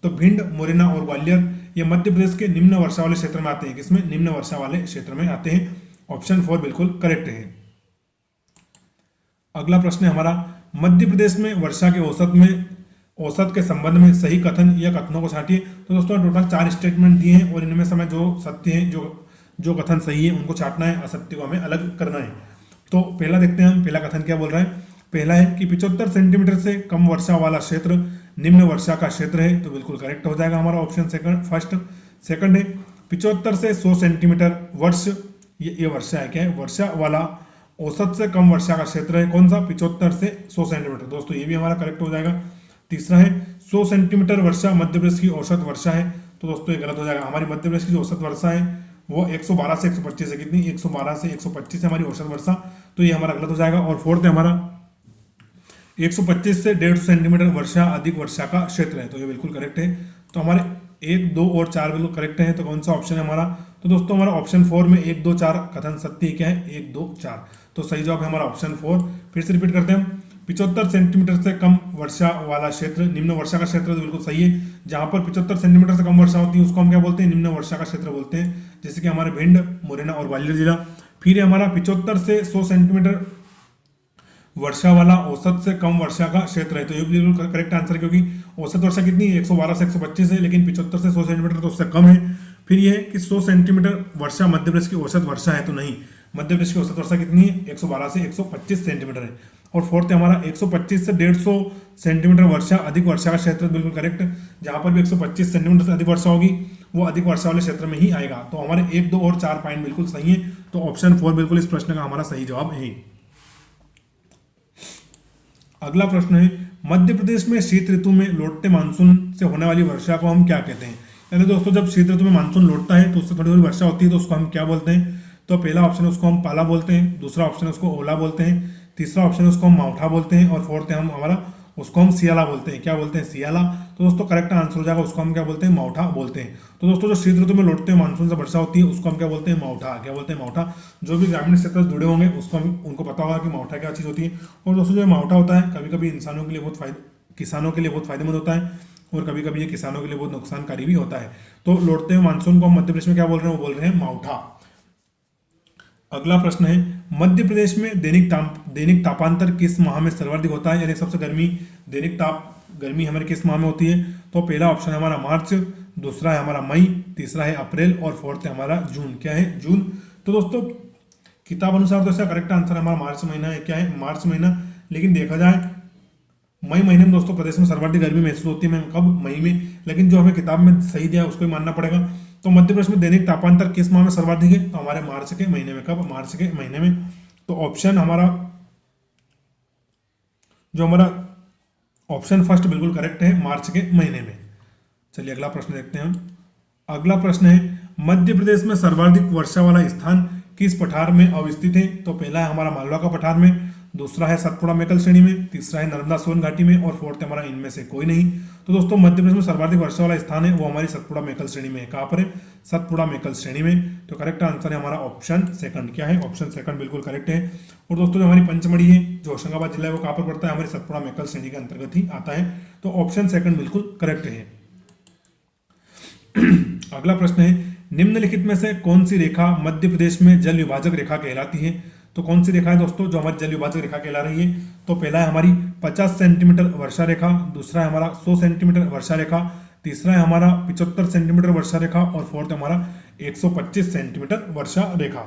तो भिंड, मुरैना और ग्वालियर ये मध्य प्रदेश के निम्न वर्षा वाले क्षेत्र में आते हैं। किसमें? निम्न वर्षा वाले क्षेत्र में आते हैं। ऑप्शन 4 बिल्कुल करेक्ट है। अगला प्रश्न है हमारा मध्य प्रदेश में वर्षा के औसत के संबंध में सही कथन या कथनों को छांटिए। तो दोस्तों टोटल 4 स्टेटमेंट दिए हैं और इनमें से हमें जो सत्य है, जो कथन सही है उनको छांटना है, असत्य को हमें अलग करना है। तो पहला देखते हैं हम, पहला कथन क्या बोल रहा है। पहला है कि 75 सेंटीमीटर से कम वर्षा वाला क्षेत्र निम्न वर्षा का क्षेत्र है। तो बिल्कुल करेक्ट हो जाएगा हमारा ऑप्शन फर्स्ट। सेकंड है 75 से 100 सेंटीमीटर वर्ष, ये वर्षा है। क्या है? वर्षा वाला औसत से कम वर्षा का क्षेत्र है। कौन सा? 75 से 100 सेंटीमीटर। दोस्तों ये भी हमारा करेक्ट हो जाएगा। तीसरा है 100 सेंटीमीटर वर्षा मध्य प्रदेश की औसत वर्षा है। तो दोस्तों ये गलत हो जाएगा। हमारी मध्य प्रदेश की जो औसत वर्षा है वो 112 से 125 है। कितनी? 112 से 125 है हमारी औसत वर्षा। तो ये हमारा गलत हो जाएगा। और फोर्थ है हमारा 125 से 150 सेंटीमीटर वर्षा अधिक वर्षा का क्षेत्र है। तो ये बिल्कुल करेक्ट है। तो हमारे 1, 2 और 4 बिल्कुल करेक्ट है। तो कौन सा ऑप्शन है हमारा? तो दोस्तों हमारा ऑप्शन 4 में 1, 2, 4 कथन सत्य क्या है? 1, 2, 4। तो सही जवाब है हमारा ऑप्शन 4। फिर से रिपीट करते हैं, 75 सेंटीमीटर से कम वर्षा वाला क्षेत्र निम्न वर्षा का क्षेत्र। तो बिल्कुल सही है। जहां पर 75 सेंटीमीटर से कम वर्षा होती है उसको हम क्या बोलते हैं? निम्न वर्षा का क्षेत्र बोलते हैं। जैसे कि हमारे भिंड, मुरैना और ग्वालियर जिला। फिर है हमारा 75 से 100 सेंटीमीटर वर्षा वाला औसत से कम वर्षा का क्षेत्र है। तो ये बिल्कुल करेक्ट आंसर है, क्योंकि औसत वर्षा कितनी है? 112 से 125 है, लेकिन 75 से 100 सेंटीमीटर तो उससे कम है। फिर ये है कि 100 सेंटीमीटर वर्षा मध्य प्रदेश की औसत वर्षा है। तो नहीं, मध्य प्रदेश की औसत वर्षा कितनी है? 112 से 125 सेंटीमीटर है। और फोर्थ है हमारा 125 से 150 सेंटीमीटर वर्षा अधिक वर्षा का क्षेत्र। बिल्कुल करेक्ट। जहां पर भी 125 सेंटीमीटर से अधिक वर्षा होगी वो अधिक वर्षा वाले क्षेत्र में ही आएगा। तो हमारे 1, 2 और 4 पॉइंट बिल्कुल सही है। तो ऑप्शन 4 बिल्कुल इस प्रश्न का हमारा सही जवाब है। अगला प्रश्न है मध्य प्रदेश में शीत ऋतु में लौटते मानसून से होने वाली वर्षा को हम क्या कहते हैं? यानी दोस्तों जब शीत ऋतु में मानसून लौटता है तो उससे थोड़ी थोड़ी वर्षा होती है, तो उसको हम क्या बोलते हैं? तो पहला ऑप्शन है उसको हम पाला बोलते हैं, दूसरा ऑप्शन है उसको ओला बोलते हैं, तीसरा ऑप्शन है उसको हम मावठा बोलते हैं और फोर्थ है हम हमारा उसको हम सियाला बोलते हैं। क्या बोलते हैं? सियाला। तो दोस्तों करेक्ट आंसर हो जाएगा, उसको हम क्या बोलते हैं? मावठा बोलते हैं। तो दोस्तों जो शीत ऋतु में लौटते हुए मानसून से वर्षा होती है उसको हम क्या बोलते हैं? मावठा। क्या बोलते हैं? मावठा। जो भी ग्रामीण क्षेत्र से जुड़े होंगे उसको उनको पता होगा कि मावठा क्या चीज़ होती है। और दोस्तों जो मावठा होता है कभी कभी इंसानों के लिए किसानों के लिए बहुत फायदेमंद होता है और कभी कभी ये किसानों के लिए बहुत नुकसानकारी भी होता है। तो लौटते हुए मानसून को हम मध्य प्रदेश में क्या बोल रहे हैं? वो बोल रहे हैं मावठा। अगला प्रश्न है मध्य प्रदेश में दैनिक तापांतर किस माह में सर्वाधिक होता है? यानी सबसे गर्मी हमारे किस माह में होती है? तो पहला ऑप्शन है हमारा मार्च, दूसरा है हमारा मई, तीसरा है अप्रैल और फोर्थ है हमारा जून। क्या है? जून। तो दोस्तों किताब अनुसार तो इसका करेक्ट आंसर हमारा मार्च महीना है। क्या है? मार्च महीना। लेकिन देखा जाए मई महीने में दोस्तों प्रदेश में सर्वाधिक गर्मी महसूस होती है। कब? मई में। लेकिन जो हमें किताब में सही दिया उसको ही मानना पड़ेगा। तो मध्य प्रदेश में दैनिक तापांतर किस माह में सर्वाधिक है? तो हमारे मार्च के महीने में। कब? मार्च के महीने में। तो ऑप्शन हमारा ऑप्शन फर्स्ट बिल्कुल करेक्ट है, मार्च के महीने में। चलिए अगला प्रश्न देखते हैं हम। अगला प्रश्न है मध्य प्रदेश में सर्वाधिक वर्षा वाला स्थान किस पठार में अवस्थित है? तो पहला है हमारा मालवा का पठार में, दूसरा है सतपुड़ा मेकल श्रेणी में, तीसरा है नर्मदा सोन घाटी में और फोर्थ है हमारा इनमें से कोई नहीं। तो दोस्तों मध्य प्रदेश में सर्वाधिक वर्षा वाला स्थान है वो हमारी सतपुड़ा मेकल श्रेणी में है। कहाँ पर है? सतपुड़ा मेकल श्रेणी में। तो करेक्ट आंसर है हमारा ऑप्शन सेकंड। क्या है? ऑप्शन सेकंड बिल्कुल करेक्ट है। और दोस्तों जो हमारी पंचमढ़ी है जो होशंगाबाद जिला है वो कहाँ पर पड़ता है? हमारी सतपुड़ा मेकल श्रेणी के अंतर्गत ही आता है। तो ऑप्शन सेकंड बिल्कुल करेक्ट है। अगला प्रश्न है निम्नलिखित में से कौन सी रेखा मध्य प्रदेश में जल विभाजक रेखा कहलाती है? तो कौन सी रेखा है दोस्तों जो हमारी जल विभाजक रेखा कहला रही है? तो पहला है हमारी 50 सेंटीमीटर वर्षा रेखा, दूसरा है हमारा 100 सेंटीमीटर वर्षा रेखा, तीसरा है हमारा 75 सेंटीमीटर वर्षा रेखा और फोर्थ है हमारा 125 सेंटीमीटर वर्षा रेखा।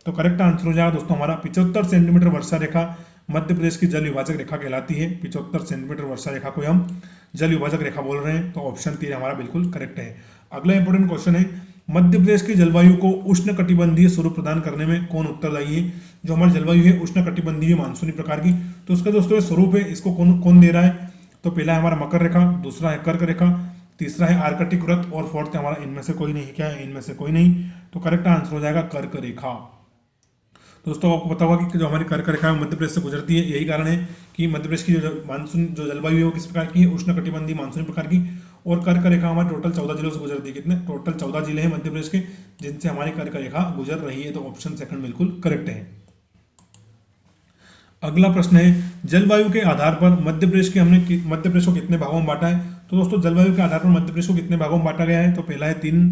तो करेक्ट आंसर हो जाएगा दोस्तों हमारा 75 सेंटीमीटर वर्षा रेखा मध्य प्रदेश की जल विभाजक रेखा कहलाती है। 75 सेंटीमीटर वर्षा रेखा को हम जल विभाजक रेखा बोल रहे हैं, तो ऑप्शन 3 हमारा बिल्कुल करेक्ट है। अगला इंपॉर्टेंट क्वेश्चन है, मध्य प्रदेश की जलवायु को उष्ण कटिबंधीय स्वरूप प्रदान करने में कौन उत्तरदायी है। जो हमारी जलवायु है उष्ण कटिबंधीय मानसूनी प्रकार की, तो उसका दोस्तों स्वरूप है, इसको कौन कौन दे रहा है। तो पहला है हमारा मकर रेखा, दूसरा है कर्क रेखा, तीसरा है आर्कटिक वृत्त और फोर्थ है हमारा इनमें से कोई नहीं। क्या है, इनमें से कोई नहीं। तो करेक्ट आंसर हो जाएगा कर्क रेखा। दोस्तों आपको पता होगा कि जो हमारी कर्क रेखा है मध्य प्रदेश से गुजरती है, यही कारण है कि मध्य प्रदेश की जो मानसून जो जलवायु है वो किस प्रकार की है, उष्ण कटिबंधीय मानसूनी प्रकार की। और कर्क रेखा हमारे टोटल 14 जिलों से गुजरती है। कितने, टोटल 14 जिले हैं मध्य प्रदेश के जिनसे हमारी कर्क रेखा गुजर रही है। तो ऑप्शन सेकंड बिल्कुल करेक्ट है। अगला प्रश्न है, जलवायु के आधार पर मध्य प्रदेश को कितने भागों में बांटा है। तो दोस्तों जलवायु के आधार पर मध्य प्रदेश को कितने भागों में बांटा गया है। तो पहला है 3,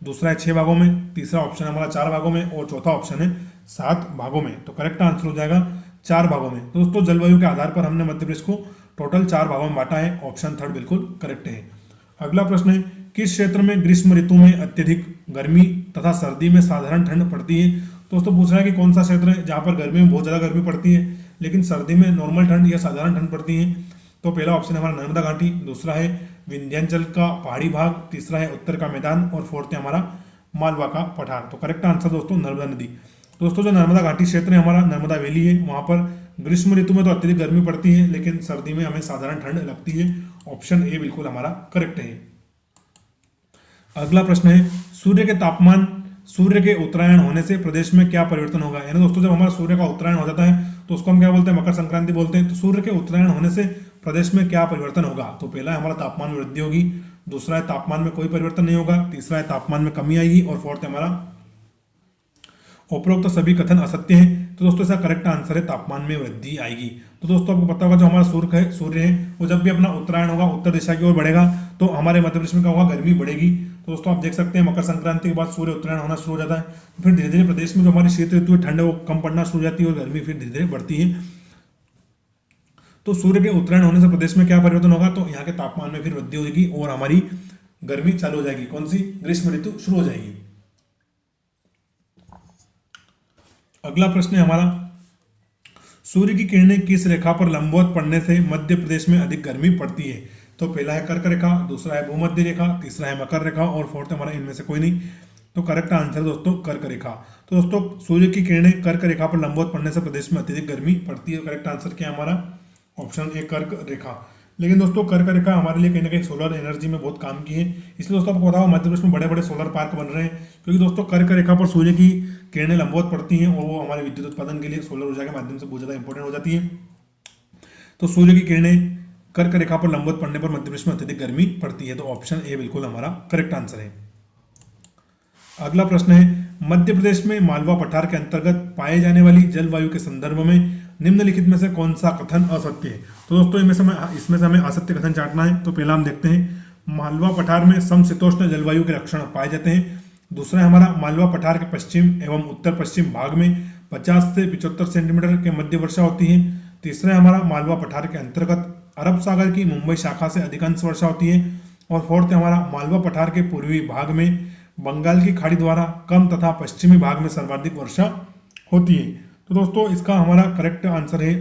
दूसरा है 6 भागों में, तीसरा ऑप्शन है हमारा 4 भागों में और चौथा ऑप्शन है 7 भागों में। तो करेक्ट आंसर हो जाएगा 4 भागों में। तो दोस्तों जलवायु के आधार पर हमने मध्य प्रदेश को टोटल 4 भागों में बांटा है। ऑप्शन थर्ड बिल्कुल करेक्ट है। अगला प्रश्न है, किस क्षेत्र में ग्रीष्म ऋतु में अत्यधिक गर्मी तथा सर्दी में साधारण ठंड पड़ती है। दोस्तों पूछ रहा है कि कौन सा क्षेत्र है जहां पर गर्मी में बहुत ज्यादा गर्मी पड़ती है लेकिन सर्दी में नॉर्मल ठंड या साधारण ठंड पड़ती है। तो पहला ऑप्शन है हमारा नर्मदा घाटी, दूसरा है विंध्याचल का पहाड़ी भाग, तीसरा है उत्तर का मैदान और फोर्थ है हमारा मालवा का पठार। तो करेक्ट आंसर दोस्तों नर्मदा नदी। दोस्तों जो नर्मदा घाटी क्षेत्र है हमारा, नर्मदा वैली है, वहां पर ग्रीष्म ऋतु में तो अत्यधिक गर्मी पड़ती है लेकिन सर्दी में हमें साधारण ठंड लगती है। ऑप्शन ए बिल्कुल हमारा करेक्ट है। अगला प्रश्न है, सूर्य के उत्तरायण होने से प्रदेश में क्या परिवर्तन होगा। यानी दोस्तों जब हमारा सूर्य का उत्तरायण हो जाता है तो उसको हम क्या बोलते हैं, मकर संक्रांति बोलते हैं। तो सूर्य के उत्तरायण होने से प्रदेश में क्या परिवर्तन होगा। तो पहला है हमारा तापमान में वृद्धि होगी, दूसरा है तापमान में कोई परिवर्तन नहीं होगा, तीसरा है तापमान में कमी आएगी और फोर्थ है हमारा उपरोक्त तो सभी कथन असत्य हैं। तो दोस्तों इसका करेक्ट आंसर है तापमान में वृद्धि आएगी। तो दोस्तों आपको पता होगा जो हमारा सूर्य है वो जब भी अपना उत्तरायण होगा उत्तर दिशा की ओर बढ़ेगा तो हमारे मध्य प्रदेश में क्या होगा, गर्मी बढ़ेगी। तो दोस्तों आप देख सकते हैं मकर संक्रांति के बाद सूर्य उत्तरायण होना शुरू हो जाता है, तो फिर धीरे धीरे प्रदेश में जो हमारी शीत ऋतु है ठंड है वो कम पड़ना शुरू हो जाती है और गर्मी फिर धीरे धीरे बढ़ती है। तो सूर्य के उत्तरायण होने से प्रदेश में क्या परिवर्तन होगा, तो यहाँ के तापमान में फिर वृद्धि होगी और हमारी गर्मी चालू हो जाएगी। कौन सी, ग्रीष्म ऋतु शुरू हो जाएगी। अगला प्रश्न है हमारा, सूर्य की किरणें किस रेखा पर लंबवत पड़ने से मध्य प्रदेश में अधिक गर्मी पड़ती है। तो पहला है कर्क रेखा, दूसरा है भूमध्य रेखा, तीसरा है मकर रेखा और फोर्थ हमारा इनमें से कोई नहीं। तो करेक्ट आंसर दोस्तों कर्क रेखा। तो दोस्तों सूर्य की किरणें कर्क रेखा पर लंबवत पड़ने से प्रदेश में अत्यधिक गर्मी पड़ती है। करेक्ट आंसर क्या है हमारा, ऑप्शन ए कर्क रेखा। लेकिन दोस्तों कर्क रेखा हमारे लिए कहीं ना कहीं सोलर एनर्जी में बहुत काम की है, इसलिए दोस्तों आपको बताओ मध्य प्रदेश में बड़े बड़े सोलर पार्क बन रहे हैं क्योंकि दोस्तों कर्क रेखा पर सूर्य की किरणें लंबवत पड़ती हैं और वो हमारे विद्युत उत्पादन के लिए सोलर ऊर्जा के माध्यम से बहुत ज्यादा इंपॉर्टेंट हो जाती है। तो सूर्य की किरणें कर्क रेखा पर लंबवत पड़ने पर मध्य प्रदेश में अत्यधिक गर्मी पड़ती है। तो ऑप्शन ए बिल्कुल हमारा करेक्ट आंसर है। अगला प्रश्न है, मध्य प्रदेश में मालवा पठार के अंतर्गत पाए जाने वाली जलवायु के संदर्भ में निम्नलिखित में से कौन सा कथन असत्य है। तो दोस्तों इसमें से हमें असत्य कथन चाटना है। तो पहला हम देखते हैं, मालवा पठार में समशीतोष्ण जलवायु के लक्षण पाए जाते हैं। दूसरा है हमारा, मालवा पठार के पश्चिम एवं उत्तर पश्चिम भाग में 50 से 75 सेंटीमीटर के मध्य वर्षा होती है। तीसरा है हमारा, मालवा पठार के अंतर्गत अरब सागर की मुंबई शाखा से अधिकांश वर्षा होती है। और फोर्थ है हमारा, मालवा पठार के पूर्वी भाग में बंगाल की खाड़ी द्वारा कम तथा पश्चिमी भाग में सर्वाधिक वर्षा होती है। तो दोस्तों इसका हमारा करेक्ट आंसर है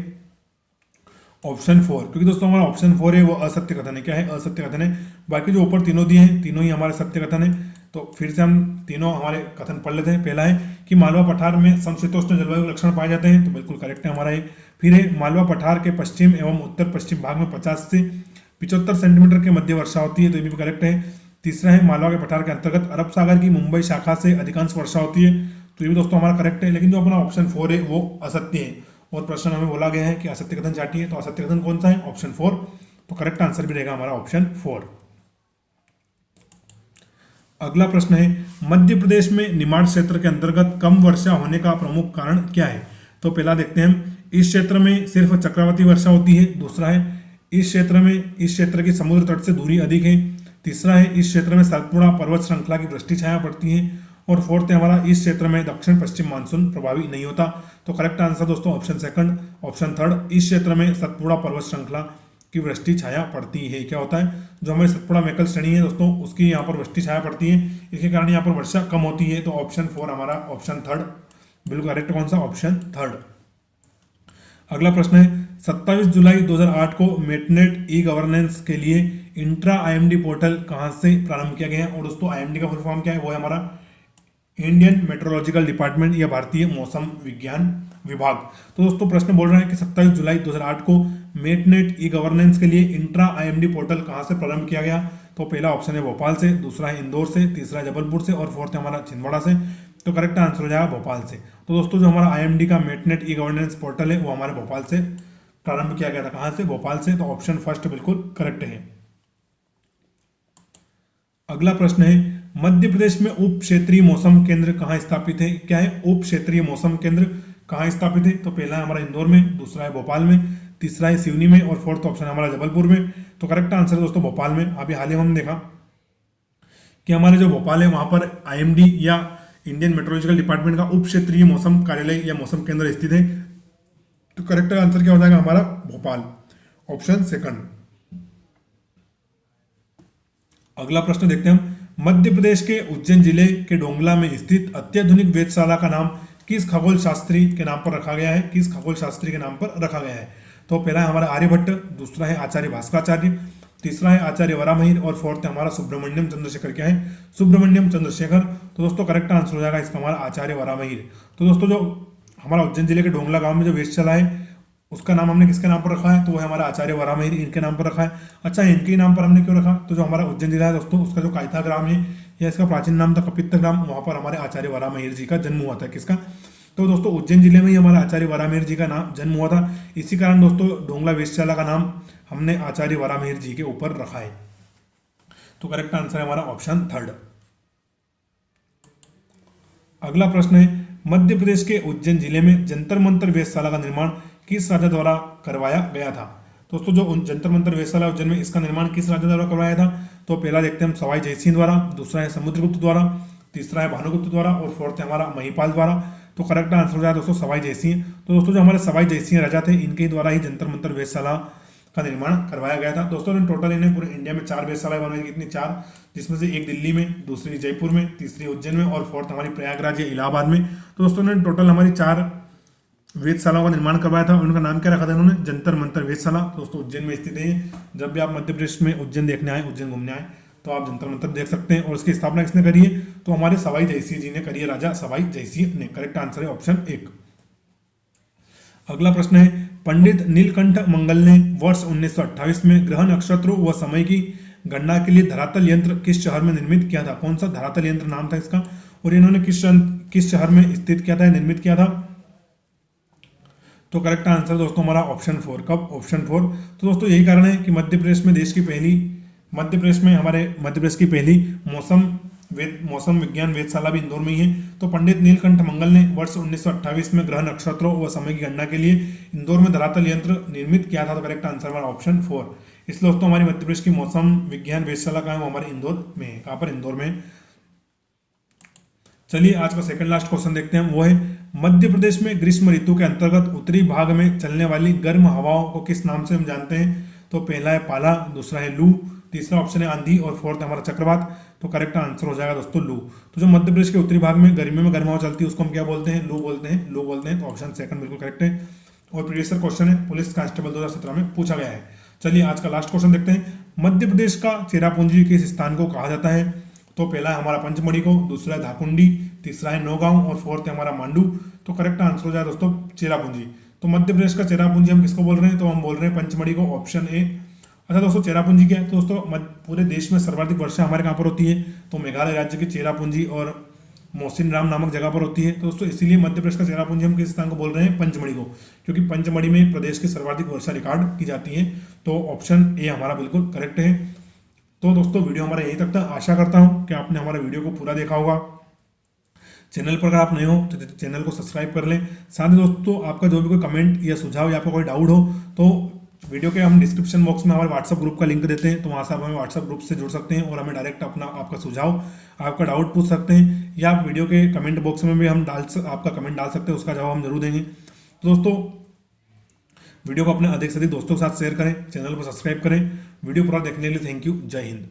ऑप्शन 4, क्योंकि दोस्तों हमारा ऑप्शन 4 है वो असत्य कथन है। क्या है, असत्य कथन है। बाकी जो ऊपर तीनों दिए हैं तीनों ही हमारे सत्य कथन है। तो फिर से हम तीनों हमारे कथन पढ़ लेते हैं। पहला है कि मालवा पठार में समशीतोष्ण जलवायु के लक्षण पाए जाते हैं, तो बिल्कुल करेक्ट है हमारा ये। फिर है, मालवा पठार के पश्चिम एवं उत्तर पश्चिम भाग में 50 से 75 सेंटीमीटर के मध्य वर्षा होती है, तो ये भी करेक्ट है। तीसरा है, मालवा के पठार के अंतर्गत अरब सागर की मुंबई शाखा से अधिकांश वर्षा होती है, तो ये भी दोस्तों हमारा करेक्ट है। लेकिन जो अपना ऑप्शन 4 है वो असत्य है और प्रश्न हमें बोला गया है कि असत्य कथन चाटिए, तो असत्य कथन कौन सा है, ऑप्शन 4। तो करेक्ट आंसर भी रहेगा हमारा ऑप्शन 4। अगला प्रश्न है, मध्य प्रदेश में निमाड़ क्षेत्र के अंतर्गत कम वर्षा होने का प्रमुख कारण क्या है। तो पहला देखते हैं हम, इस क्षेत्र में सिर्फ चक्रवाती वर्षा होती है। दूसरा है, इस क्षेत्र की समुद्र तट से दूरी अधिक है। तीसरा है, इस क्षेत्र में सतपुड़ा पर्वत श्रृंखला की वृष्टि छाया पड़ती है। और फोर्थ है हमारा, इस क्षेत्र में दक्षिण पश्चिम मानसून प्रभावी नहीं होता। तो करेक्ट आंसर दोस्तों ऑप्शन सेकंड, ऑप्शन थर्ड, इस क्षेत्र में सतपुड़ा पर्वत श्रृंखला की वृष्टि छाया पड़ती है। क्या होता है, जो हमारी सतपुड़ा मेकल श्रेणी है दोस्तों उसकी यहाँ पर वृष्टि छाया पड़ती है, इसके कारण यहाँ पर वर्षा कम होती है। तो ऑप्शन 4 हमारा, ऑप्शन थर्ड बिल्कुल करेक्ट कौन सा, ऑप्शन थर्ड। अगला प्रश्न है 27 जुलाई 2008 को मेटनेट ई गवर्नेंस के लिए इंट्रा आईएमडी पोर्टल कहां से प्रारंभ किया गया है। और दोस्तों आईएमडी का फुल फॉर्म क्या है, वो है हमारा इंडियन मेट्रोलॉजिकल डिपार्टमेंट या भारतीय मौसम विज्ञान विभाग। तो दोस्तों प्रश्न बोल रहा है कि 27 जुलाई 2008 को मेटनेट ई गवर्नेंस के लिए इंट्रा आईएमडी पोर्टल कहां से प्रारंभ किया गया। तो पहला ऑप्शन है भोपाल से, दूसरा है इंदौर से, तीसरा जबलपुर से और फोर्थ है हमारा छिंदवाड़ा से। तो करेक्ट आंसर हो जाएगा भोपाल से। तो दोस्तों जो हमारा आईएमडी का मेटनेट ई गवर्नेंस पोर्टल है वो हमारे भोपाल से प्रारंभ किया गया था। कहां से, भोपाल से। तो ऑप्शन फर्स्ट बिल्कुल करेक्ट है। अगला प्रश्न है मध्य प्रदेश में उप क्षेत्रीय मौसम केंद्र कहां स्थापित है। क्या है, उप क्षेत्रीय मौसम केंद्र कहां स्थापित है। तो पहला है हमारा इंदौर में, दूसरा है भोपाल में, तीसरा है सिवनी में और फोर्थ ऑप्शन हमारा जबलपुर में। तो करेक्ट आंसर है दोस्तों भोपाल में। अभी हाल ही में हमने देखा कि हमारे जो भोपाल है वहां पर आईएमडी या इंडियन मेट्रोलॉजिकल डिपार्टमेंट का उप क्षेत्रीय मौसम कार्यालय या मौसम केंद्र स्थित है। तो करेक्ट आंसर क्या हो जाएगा हमारा, भोपाल, ऑप्शन सेकंड। अगला प्रश्न देखते हैं हम, मध्य प्रदेश के उज्जैन जिले के डोंगला में स्थित अत्याधुनिक वेधशाला का नाम किस खगोल शास्त्री के नाम पर रखा गया है। किस खगोल शास्त्री के नाम पर रखा गया है। तो पहला है हमारा आर्यभट्ट, दूसरा है आचार्य भास्कराचार्य, तीसरा है आचार्य वरामहिर और फोर्थ है हमारा सुब्रमण्यम चंद्रशेखर। क्या है, सुब्रमण्यम चंद्रशेखर। तो दोस्तों करेक्ट आंसर हो जाएगा इसका हमारा आचार्य वरामहिर। तो दोस्तों जो हमारा उज्जैन जिले के डोंगला गांव में जो वेधशाला है उसका नाम हमने किसके नाम पर रखा है, तो वो है हमारा आचार्य वरामहिर, इनके नाम पर रखा है। अच्छा, इनके नाम पर हमने क्यों रखा, तो जो हमारा उज्जैन जिला है दोस्तों उसका जो कायथा ग्राम है या इसका प्राचीन नाम था कपित्त ग्राम, वहां पर हमारे आचार्य वरामहिर जी का जन्म हुआ था। किसका, तो दोस्तों उज्जैन जिले में ही हमारा आचार्य वरामहिर जी का नाम जन्म हुआ था। इसी कारण दोस्तों डोंगला वेधशाला का नाम हमने आचार्य वरामहिर जी के ऊपर रखा है। तो करेक्ट आंसर है हमारा ऑप्शन थर्ड। अगला प्रश्न है मध्य प्रदेश के उज्जैन जिले में जंतर मंतर वेधशाला का निर्माण किस राजा द्वारा करवाया गया था। दोस्तों जो जंतर मंतर वेधशाला उज्जैन में, इसका निर्माण किस राजा द्वारा करवाया था। तो पहला देखते हैं हम सवाई जयसिंह द्वारा, दूसरा है समुद्रगुप्त द्वारा, तीसरा है भानुगुप्त द्वारा और फोर्थ है हमारा महिपाल द्वारा। तो करेक्ट आंसर हो जाए दोस्तों सवाई जयसिंह। तो दोस्तों जो हमारे सवाई जयसिंह राजा थे इनके द्वारा ही जंतर मंतर वेधशाला का निर्माण करवाया गया था। दोस्तों इन टोटल इन्हें पूरे इंडिया में 4 वेधशालाएं बनवाई, कितनी 4, जिसमें से एक दिल्ली में, दूसरी जयपुर में, तीसरी उज्जैन में और फोर्थ हमारी प्रयागराज या इलाहाबाद में। तो दोस्तों ने टोटल हमारी 4 वेधशालाओं का निर्माण करवाया था। उनका नाम क्या रखा था इन्होंने, जंतर मंतर वेधशाला। दोस्तों उज्जैन में स्थित है। जब भी आप मध्य प्रदेश में उज्जैन देखने आए, उज्जैन घूमने आए, तो आप जंतर मंतर देख सकते हैं। और इसकी स्थापना किसने करी है, तो हमारे सवाई जयसिंह जी ने करी है, राजा सवाई जयसिंह ने। करेक्ट आंसर है ऑप्शन 1। अगला प्रश्न है पंडित नीलकंठ मंगल ने वर्ष 1928 में ग्रह नक्षत्रों व समय की गणना के लिए धरातल यंत्र किस शहर में निर्मित किया था। कौन सा धरातल यंत्र नाम था इसका, और इन्होंने किस शहर में स्थित किया था, निर्मित किया था। तो करेक्ट आंसर दोस्तों हमारा ऑप्शन 4। कब, ऑप्शन 4। तो दोस्तों यही कारण है कि मध्य प्रदेश की पहली मौसम विज्ञान वेधशाला भी इंदौर में ही है। तो पंडित नीलकंठ मंगल ने वर्ष 1928 में ग्रह नक्षत्रों व समय की गणना के लिए इंदौर में धरातल यंत्र निर्मित किया था। तो करेक्ट आंसर हमारा ऑप्शन 4। इसलिए दोस्तों हमारी मध्य प्रदेश की मौसम विज्ञान वेधशाला का है वो हमारे इंदौर में है। कहाँ पर, इंदौर में। चलिए आज का सेकंड लास्ट क्वेश्चन देखते हैं, वो है मध्य प्रदेश में ग्रीष्म ऋतु के अंतर्गत उत्तरी भाग में चलने वाली गर्म हवाओं को किस नाम से हम जानते हैं। तो पहला है पाला, दूसरा है लू, तीसरा ऑप्शन है आंधी और फोर्थ हमारा चक्रवात। तो करेक्ट आंसर हो जाएगा दोस्तों लू। तो जो मध्य प्रदेश के उत्तरी भाग में गर्मी में गर्म हवा चलती है उसको हम क्या बोलते हैं, लू बोलते हैं, लू बोलते हैं। तो ऑप्शन सेकंड बिल्कुल करेक्ट है। और प्रीवियस क्वेश्चन है, पुलिस कांस्टेबल 2017 में पूछा गया है। चलिए आज का लास्ट क्वेश्चन देखते हैं, मध्य प्रदेश का चेरापूंजी किस स्थान को कहा जाता है। तो पहला है हमारा पंचमढ़ी को, दूसरा है धाकुंडी, तीसरा है नौगांव और फोर्थ है हमारा मांडू। तो करेक्ट आंसर हो जाए दोस्तों चेरापूंजी। तो मध्य प्रदेश का चेरापूंजी हम किसको बोल रहे हैं, तो हम बोल रहे हैं पंचमढ़ी को, ऑप्शन ए। अच्छा दोस्तों चेरापूंजी क्या है, तो दोस्तों पूरे देश में सर्वाधिक वर्षा हमारे कहाँ पर होती है, तो मेघालय राज्य की चेरापूंजी और मोहसिन राम नामक जगह पर होती है। तो दोस्तों इसीलिए मध्य प्रदेश का चेरापूंजी हम किस स्थान को बोल रहे हैं, पंचमढ़ी को, क्योंकि पंचमढ़ी में प्रदेश की सर्वाधिक वर्षा रिकॉर्ड की जाती है। तो ऑप्शन ए हमारा बिल्कुल करेक्ट है। तो दोस्तों वीडियो हमारा यहीं तक था। आशा करता हूँ कि आपने हमारे वीडियो को पूरा देखा होगा। चैनल पर अगर आप नए हो तो चैनल को सब्सक्राइब कर लें। साथ ही दोस्तों आपका जो भी कोई कमेंट या सुझाव या आपका कोई डाउट हो तो वीडियो के हम डिस्क्रिप्शन बॉक्स में हमारे व्हाट्सअप ग्रुप का लिंक देते हैं, तो वहाँ से आप हमें व्हाट्सअप ग्रुप से जुड़ सकते हैं और हमें डायरेक्ट आपका सुझाव, आपका डाउट पूछ सकते हैं, या आप वीडियो के कमेंट बॉक्स में भी हम आपका कमेंट डाल सकते हैं, उसका जवाब हम जरूर देंगे। तो दोस्तों वीडियो को अपने अधिक से अधिक दोस्तों के साथ शेयर करें, चैनल को सब्सक्राइब करें। वीडियो पूरा देखने के लिए थैंक यू। जय हिंद।